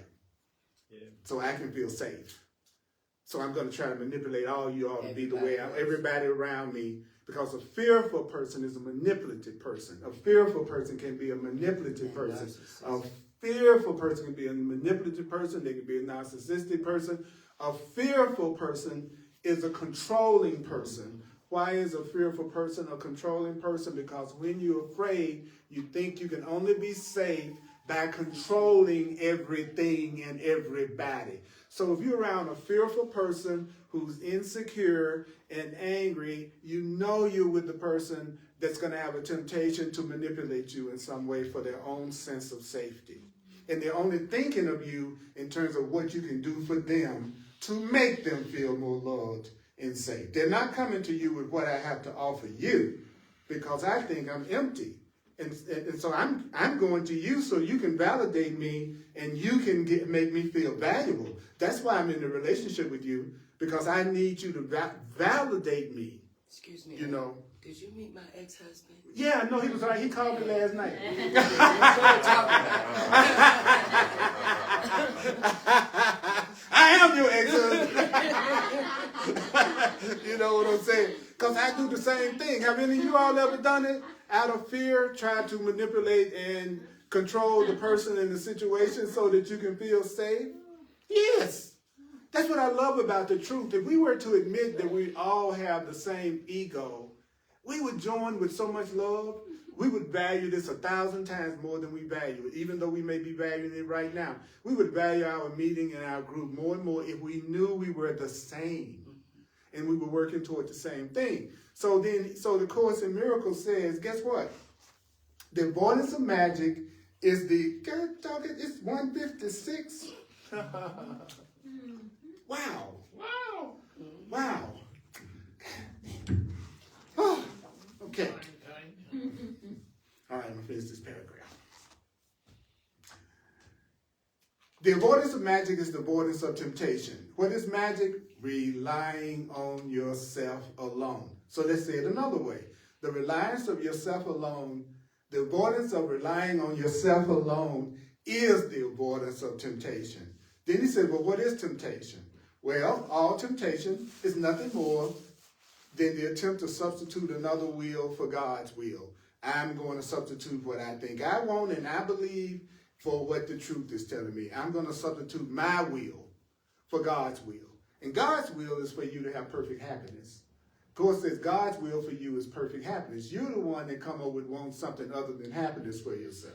Yeah. So I can feel safe. So I'm going to try to manipulate all you all to be the way everybody around me. Because a fearful person is a manipulative person. A fearful person can be a manipulative person. A fearful person can be a manipulative person. They can be a narcissistic person. A fearful person is a controlling person. Why is a fearful person a controlling person? Because when you're afraid, you think you can only be safe by controlling everything and everybody. So if you're around a fearful person who's insecure and angry, you know you're with the person that's going to have a temptation to manipulate you in some way for their own sense of safety. And they're only thinking of you in terms of what you can do for them to make them feel more loved and safe. They're not coming to you with what I have to offer you because I think I'm empty. And so I'm going to you so you can validate me and you can make me feel valuable. That's why I'm in a relationship with you, because I need you to validate me. Excuse me. You know. Did you meet my ex-husband? Yeah, no, he was right. He called me last night. I am your ex-husband. You know what I'm saying? Because I do the same thing. Have any of you all ever done it? Out of fear, try to manipulate and control the person in the situation so that you can feel safe? Yes. That's what I love about the truth. If we were to admit that we all have the same ego, we would join with so much love. We would value this 1,000 times more than we value it, even though we may be valuing it right now. We would value our meeting and our group more and more if we knew we were the same and we were working toward the same thing. So the Course in Miracles says, guess what? The avoidance of magic is it's 156. Wow. Oh, okay. All right, I'm going to finish this paragraph. The avoidance of magic is the avoidance of temptation. What is magic? Relying on yourself alone. So let's say it another way. The reliance of yourself alone, the avoidance of relying on yourself alone is the avoidance of temptation. Then he said, well, what is temptation? Well, all temptation is nothing more than the attempt to substitute another will for God's will. I'm going to substitute what I think I want and I believe for what the truth is telling me. I'm going to substitute my will for God's will. And God's will is for you to have perfect happiness. Of course, says God's will for you is perfect happiness. You're the one that come up with wanting something other than happiness for yourself.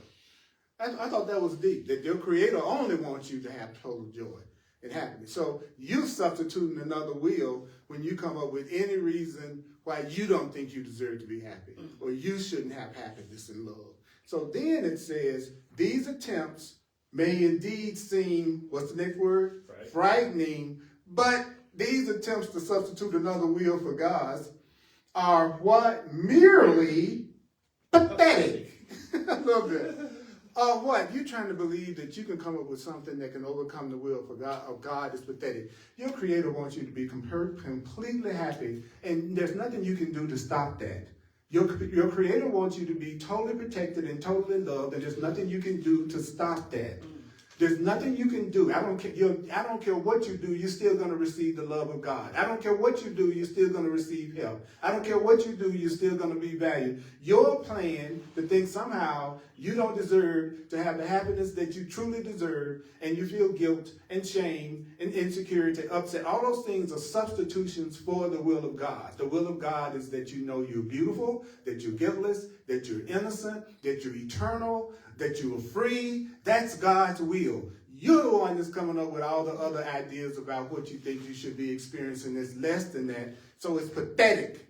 I thought that was deep, that your Creator only wants you to have total joy and happiness. So you substituting another will when you come up with any reason why you don't think you deserve to be happy or you shouldn't have happiness and love. So then it says, these attempts may indeed seem, what's the next word? Right. Frightening, but these attempts to substitute another will for God's are what? Merely pathetic. I love that. What? You're trying to believe that you can come up with something that can overcome the will of God is pathetic. Your Creator wants you to be completely happy, and there's nothing you can do to stop that. Your Creator wants you to be totally protected and totally loved, and there's nothing you can do to stop that. There's nothing you can do. I don't care what you do, you're still going to receive the love of God. I don't care what you do, you're still going to receive help. I don't care what you do, you're still going to be valued. Your plan to think somehow you don't deserve to have the happiness that you truly deserve, and you feel guilt and shame and insecurity, upset. All those things are substitutions for the will of God. The will of God is that you know you're beautiful, that you're guiltless, that you're innocent, that you're eternal, that you are free. That's God's will. You're the one that's coming up with all the other ideas about what you think you should be experiencing that's less than that. So it's pathetic.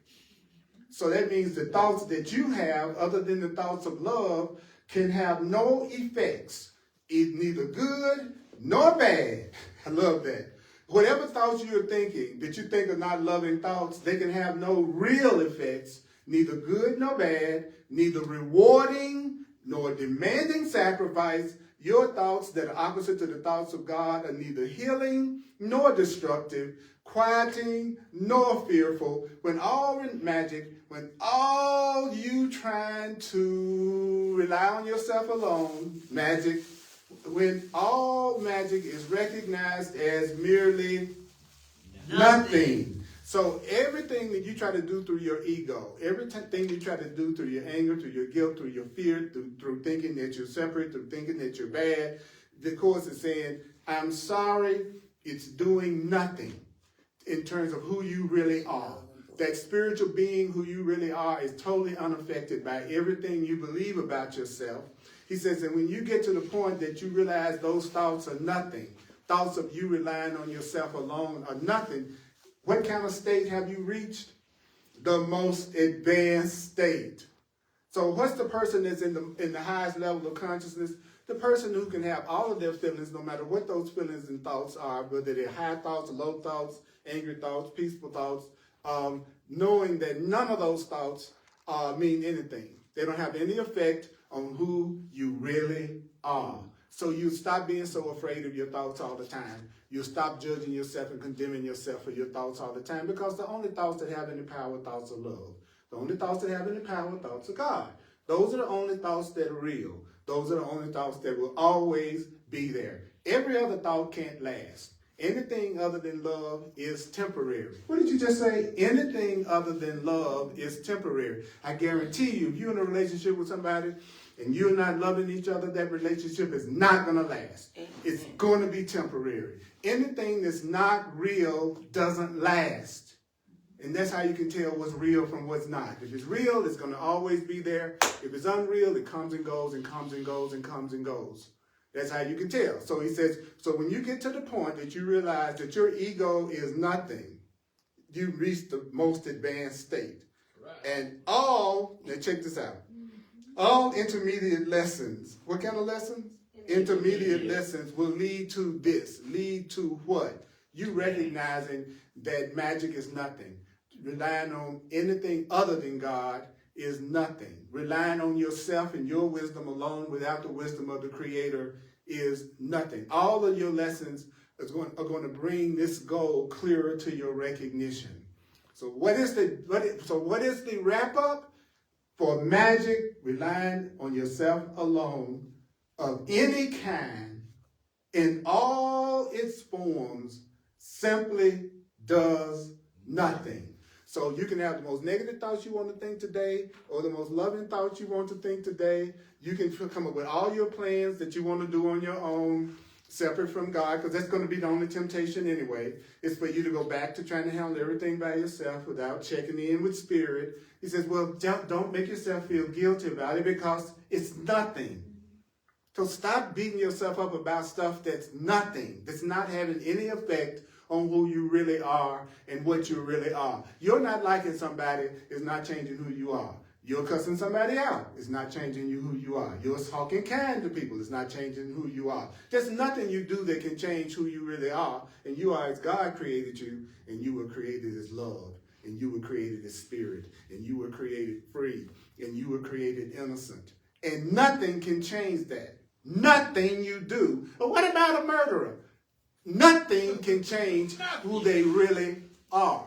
So that means the thoughts that you have, other than the thoughts of love, can have no effects. It's neither good nor bad. I love that. Whatever thoughts you're thinking that you think are not loving thoughts, they can have no real effects, neither good nor bad, neither rewarding nor demanding sacrifice. Your thoughts that are opposite to the thoughts of God are neither healing nor destructive, quieting nor fearful. When all you trying to rely on yourself alone, magic, when all magic is recognized as merely nothing. So everything that you try to do through your ego, everything you try to do through your anger, through your guilt, through your fear, through thinking that you're separate, through thinking that you're bad, the Course is saying, I'm sorry, it's doing nothing in terms of who you really are. That spiritual being who you really are is totally unaffected by everything you believe about yourself. He says that when you get to the point that you realize those thoughts are nothing, thoughts of you relying on yourself alone are nothing, what kind of state have you reached? The most advanced state. So what's the person that's in the highest level of consciousness? The person who can have all of their feelings, no matter what those feelings and thoughts are, whether they're high thoughts, low thoughts, angry thoughts, peaceful thoughts, knowing that none of those thoughts mean anything. They don't have any effect on who you really are. So you stop being so afraid of your thoughts all the time. You stop judging yourself and condemning yourself for your thoughts all the time, because the only thoughts that have any power are thoughts of love. The only thoughts that have any power are thoughts of God. Those are the only thoughts that are real. Those are the only thoughts that will always be there. Every other thought can't last. Anything other than love is temporary. What did you just say? Anything other than love is temporary. I guarantee you, if you're in a relationship with somebody and you're not loving each other, that relationship is not going to last. It's going to be temporary. Anything that's not real doesn't last. And that's how you can tell what's real from what's not. If it's real, it's going to always be there. If it's unreal, it comes and goes and comes and goes and comes and goes. That's how you can tell. So he says, so when you get to the point that you realize that your ego is nothing, you reach the most advanced state. Right. And now check this out. All intermediate lessons, what kind of lessons? Intermediate lessons will lead to this. Lead to what? You recognizing that magic is nothing. Relying on anything other than God is nothing. Relying on yourself and your wisdom alone without the wisdom of the Creator is nothing. All of your lessons are going to bring this goal clearer to your recognition. So what is the wrap up? For magic, relying on yourself alone of any kind in all its forms simply does nothing. So you can have the most negative thoughts you want to think today, or the most loving thoughts you want to think today. You can come up with all your plans that you want to do on your own, separate from God, because that's going to be the only temptation anyway. It's for you to go back to trying to handle everything by yourself without checking in with Spirit. He says, well, don't make yourself feel guilty about it, because it's nothing. So stop beating yourself up about stuff that's nothing, that's not having any effect on who you really are and what you really are. You're not liking somebody is not changing who you are. You're cussing somebody out. It's not changing you who you are. You're talking kind to people. It's not changing who you are. There's nothing you do that can change who you really are. And you are as God created you, and you were created as love, and you were created as spirit, and you were created free, and you were created innocent. And nothing can change that. Nothing you do. But what about a murderer? Nothing can change who they really are.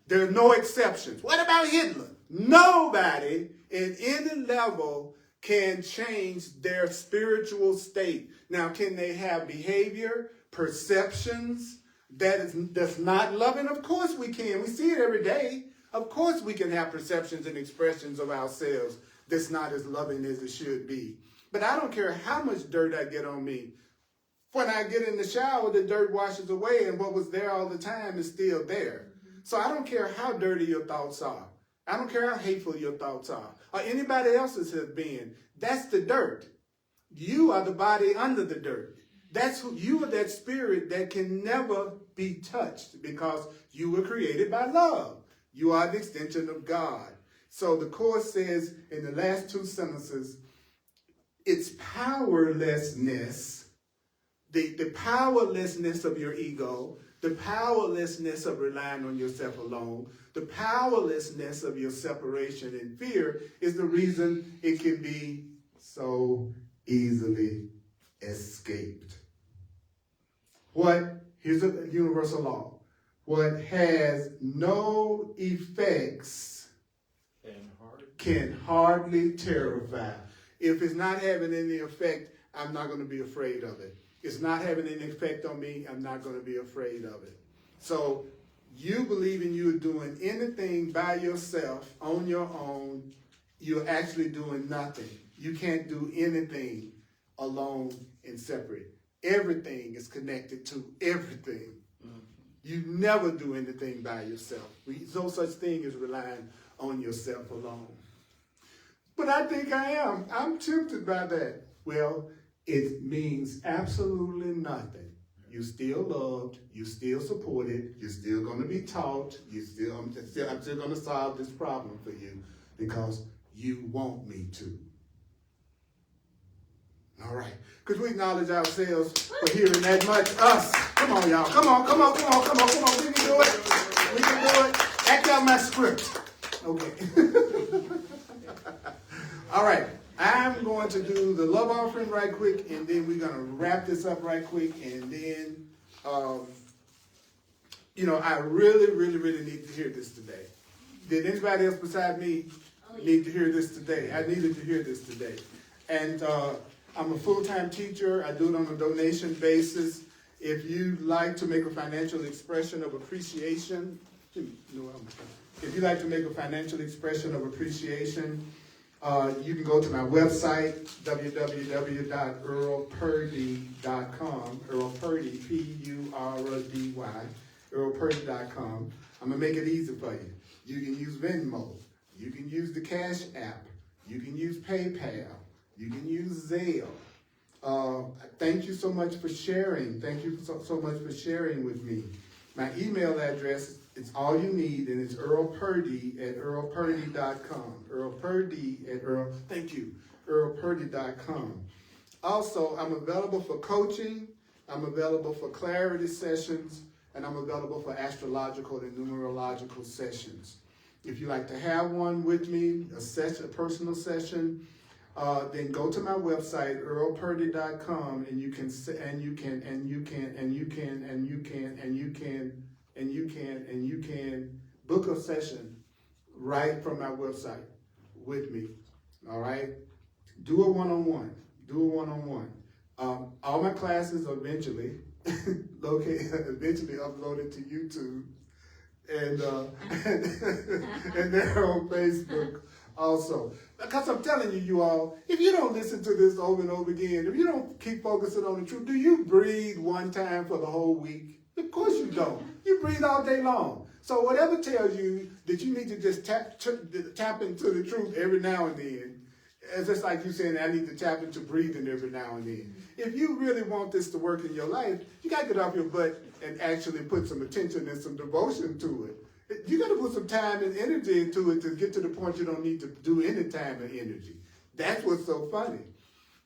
There are no exceptions. What about Hitler? Nobody in any level can change their spiritual state. Now, can they have behavior, perceptions that's not loving? Of course we can. We see it every day. Of course we can have perceptions and expressions of ourselves that's not as loving as it should be. But I don't care how much dirt I get on me. When I get in the shower, the dirt washes away, and what was there all the time is still there. So I don't care how dirty your thoughts are. I don't care how hateful your thoughts are, or anybody else's have been. That's the dirt. You are the body under the dirt. That's who you are, that spirit that can never be touched, because you were created by love. You are the extension of God. So the Course says in the last two sentences, it's powerlessness. The powerlessness of your ego, the powerlessness of relying on yourself alone, the powerlessness of your separation and fear is the reason it can be so easily escaped. Here's a universal law. What has no effects can hardly terrify. If it's not having any effect, I'm not going to be afraid of it. It's not having any effect on me, I'm not going to be afraid of it. So you believing you're doing anything by yourself, on your own, you're actually doing nothing. You can't do anything alone and separate. Everything is connected to everything. You never do anything by yourself. No such thing as relying on yourself alone. But I think I am. I'm tempted by that. Well, it means absolutely nothing. You're still loved. You're still supported. You're still going to be taught. I'm still going to solve this problem for you because you want me to. All right. Because we acknowledge ourselves for hearing that much. Us. Come on, y'all. Come on. We can do it. Act out my script. Okay. All right. I'm going to do the love offering right quick, and then we're going to wrap this up right quick, and then, I really need to hear this today. Did anybody else beside me need to hear this today? I needed to hear this today. And I'm a full-time teacher. I do it on a donation basis. If you'd like to make a financial expression of appreciation, you can go to my website, www.earlpurdy.com, Earl Purdy, P-U-R-D-Y, earlpurdy.com. I'm going to make it easy for you. You can use Venmo. You can use the Cash App. You can use PayPal. You can use Zelle. Thank you so much for sharing. Thank you so much for sharing with me. My email address is all you need, and it's earlpurdy@earlpurdy.com. earlpurdy@earlpurdy.com. Also, I'm available for coaching. I'm available for clarity sessions, and I'm available for astrological and numerological sessions. If you'd like to have one with me, a personal session, then go to my website, earlpurdy.com, and you can book a session right from my website with me. All right? Do a one-on-one. All my classes are eventually uploaded to YouTube, and they're on Facebook also. Because I'm telling you all, if you don't listen to this over and over again, if you don't keep focusing on the truth, do you breathe one time for the whole week? Of course you don't. You breathe all day long. So whatever tells you that you need to just tap into the truth every now and then, it's just like you saying, I need to tap into breathing every now and then. If you really want this to work in your life, you got to get off your butt and actually put some attention and some devotion to it. You got to put some time and energy into it to get to the point you don't need to do any time and energy. That's what's so funny,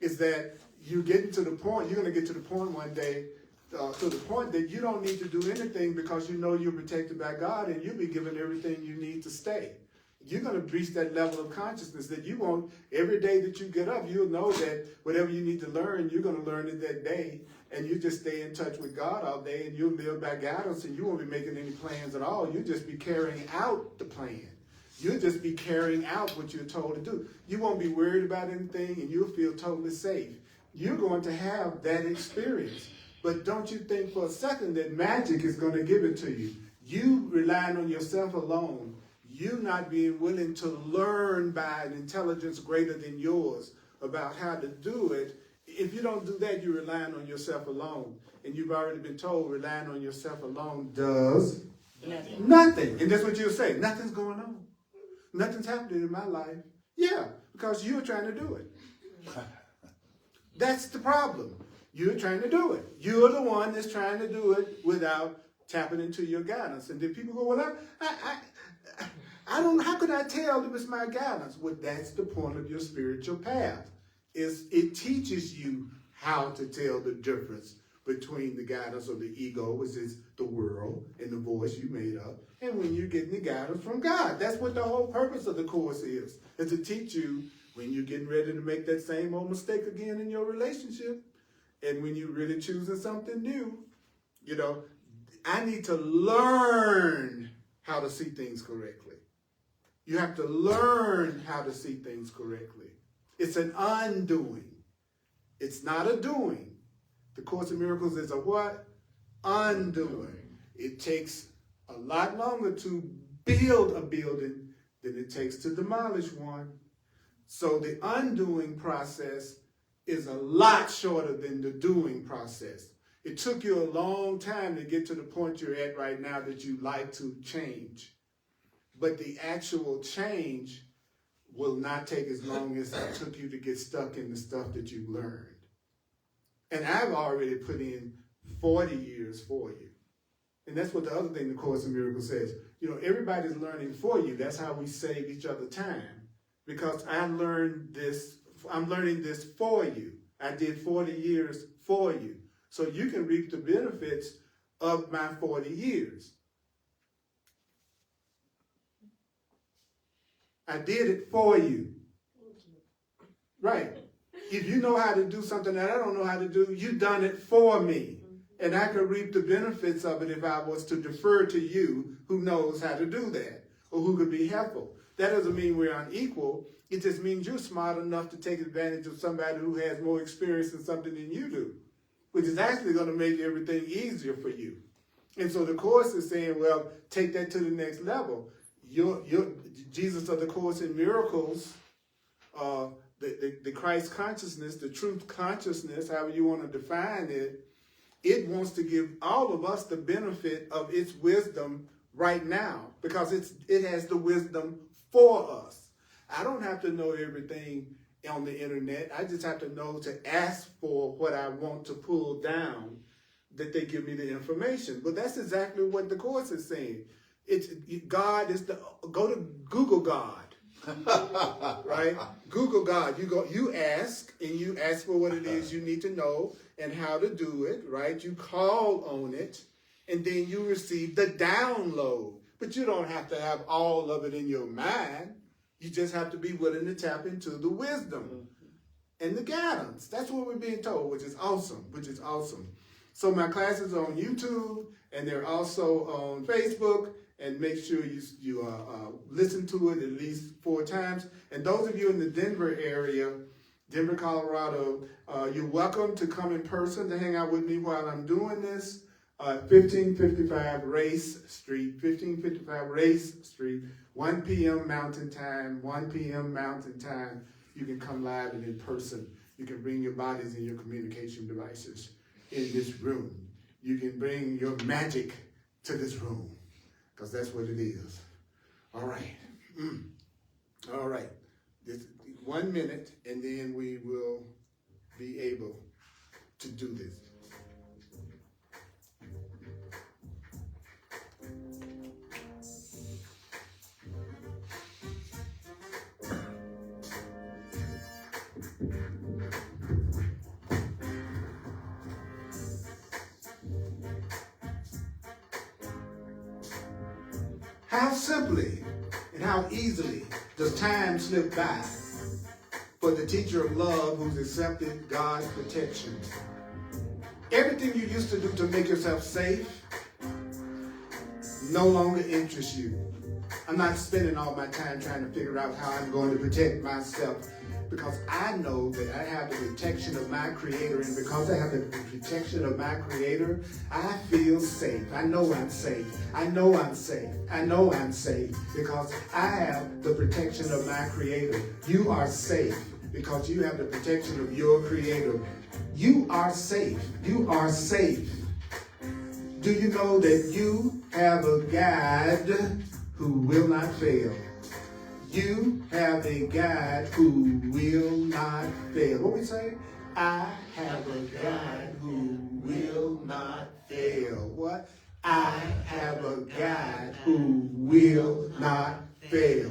is that you're getting to the point, you're going to get to the point one day, to the point that you don't need to do anything because you know you're protected by God and you'll be given everything you need to stay. You're going to reach that level of consciousness that you won't, every day that you get up, you'll know that whatever you need to learn, you're going to learn it that day. And you just stay in touch with God all day, and you'll live by guidance, and you won't be making any plans at all. You'll just be carrying out the plan. You'll just be carrying out what you're told to do. You won't be worried about anything, and you'll feel totally safe. You're going to have that experience. But don't you think for a second that magic is going to give it to you. You relying on yourself alone, you not being willing to learn by an intelligence greater than yours about how to do it. If you don't do that, you're relying on yourself alone. And you've already been told relying on yourself alone does nothing. And that's what you'll say. Nothing's going on. Nothing's happening in my life. Yeah, because you're trying to do it. That's the problem. You're trying to do it. You're the one that's trying to do it without tapping into your guidance. And then people go, well, I don't, how could I tell if it's my guidance? Well, that's the point of your spiritual path. It teaches you how to tell the difference between the guidance of the ego, which is the world and the voice you made up, and when you're getting the guidance from God. That's what the whole purpose of the course is to teach you when you're getting ready to make that same old mistake again in your relationship, and when you're really choosing something new. I need to learn how to see things correctly. You have to learn how to see things correctly. It's an undoing. It's not a doing. The Course in Miracles is a what? Undoing. It takes a lot longer to build a building than it takes to demolish one. So the undoing process is a lot shorter than the doing process. It took you a long time to get to the point you're at right now that you like to change. But the actual change will not take as long as it took you to get stuck in the stuff that you've learned. And I've already put in 40 years for you. And that's what the other thing the Course in Miracles says. You know, everybody's learning for you. That's how we save each other time. Because I'm learning this for you. I did 40 years for you. So you can reap the benefits of my 40 years. I did it for you. Right. If you know how to do something that I don't know how to do, you done it for me. And I could reap the benefits of it if I was to defer to you who knows how to do that or who could be helpful. That doesn't mean we're unequal. It just means you're smart enough to take advantage of somebody who has more experience in something than you do, which is actually going to make everything easier for you. And so the Course is saying, well, take that to the next level. Your Jesus of the Course in Miracles, the Christ consciousness, the truth consciousness, however you want to define it, it wants to give all of us the benefit of its wisdom right now because it has the wisdom for us. I don't have to know everything on the internet. I just have to know to ask for what I want to pull down, that they give me the information. But that's exactly what the Course is saying. God is go to Google God. Right? Google God. You ask, and you ask for what it is you need to know and how to do it, right? You call on it, and then you receive the download. But you don't have to have all of it in your mind. You just have to be willing to tap into the wisdom and the guidance. That's what we're being told, which is awesome, So my classes are on YouTube, and they're also on Facebook. And make sure you listen to it at least 4 times. And those of you in the Denver area, Denver, Colorado, you're welcome to come in person to hang out with me while I'm doing this. 1555 Race Street, 1 p.m. Mountain Time, 1 p.m. Mountain Time. You can come live and in person. You can bring your bodies and your communication devices in this room. You can bring your magic to this room. Because that's what it is. All right. All right. 1 minute, and then we will be able to do this. How simply and how easily does time slip by for the teacher of love who's accepted God's protection? Everything you used to do to make yourself safe no longer interests you. I'm not spending all my time trying to figure out how I'm going to protect myself because I know that I have the protection of my Creator, and because I have the protection of my Creator, I feel safe. I know I'm safe. I know I'm safe. I know I'm safe because I have the protection of my Creator. You are safe because you have the protection of your Creator. You are safe. You are safe. Do you know that you have a guide who will not fail? You have a guide who will not fail. What we say? I have a guide who will not fail. What? I have a guide who will not fail.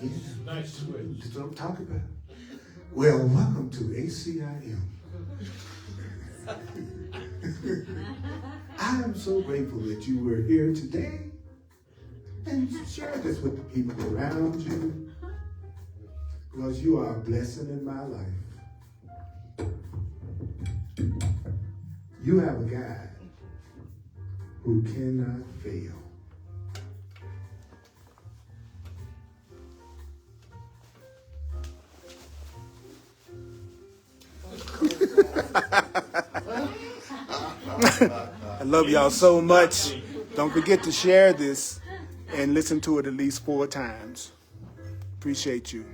Yeah. Nice switch. That's what I'm talking about. Well, welcome to ACIM. I am so grateful that you were here today and share this with the people around you because you are a blessing in my life. You have a guide who cannot fail. I love y'all so much. Don't forget to share this and listen to it at least 4 times. Appreciate you.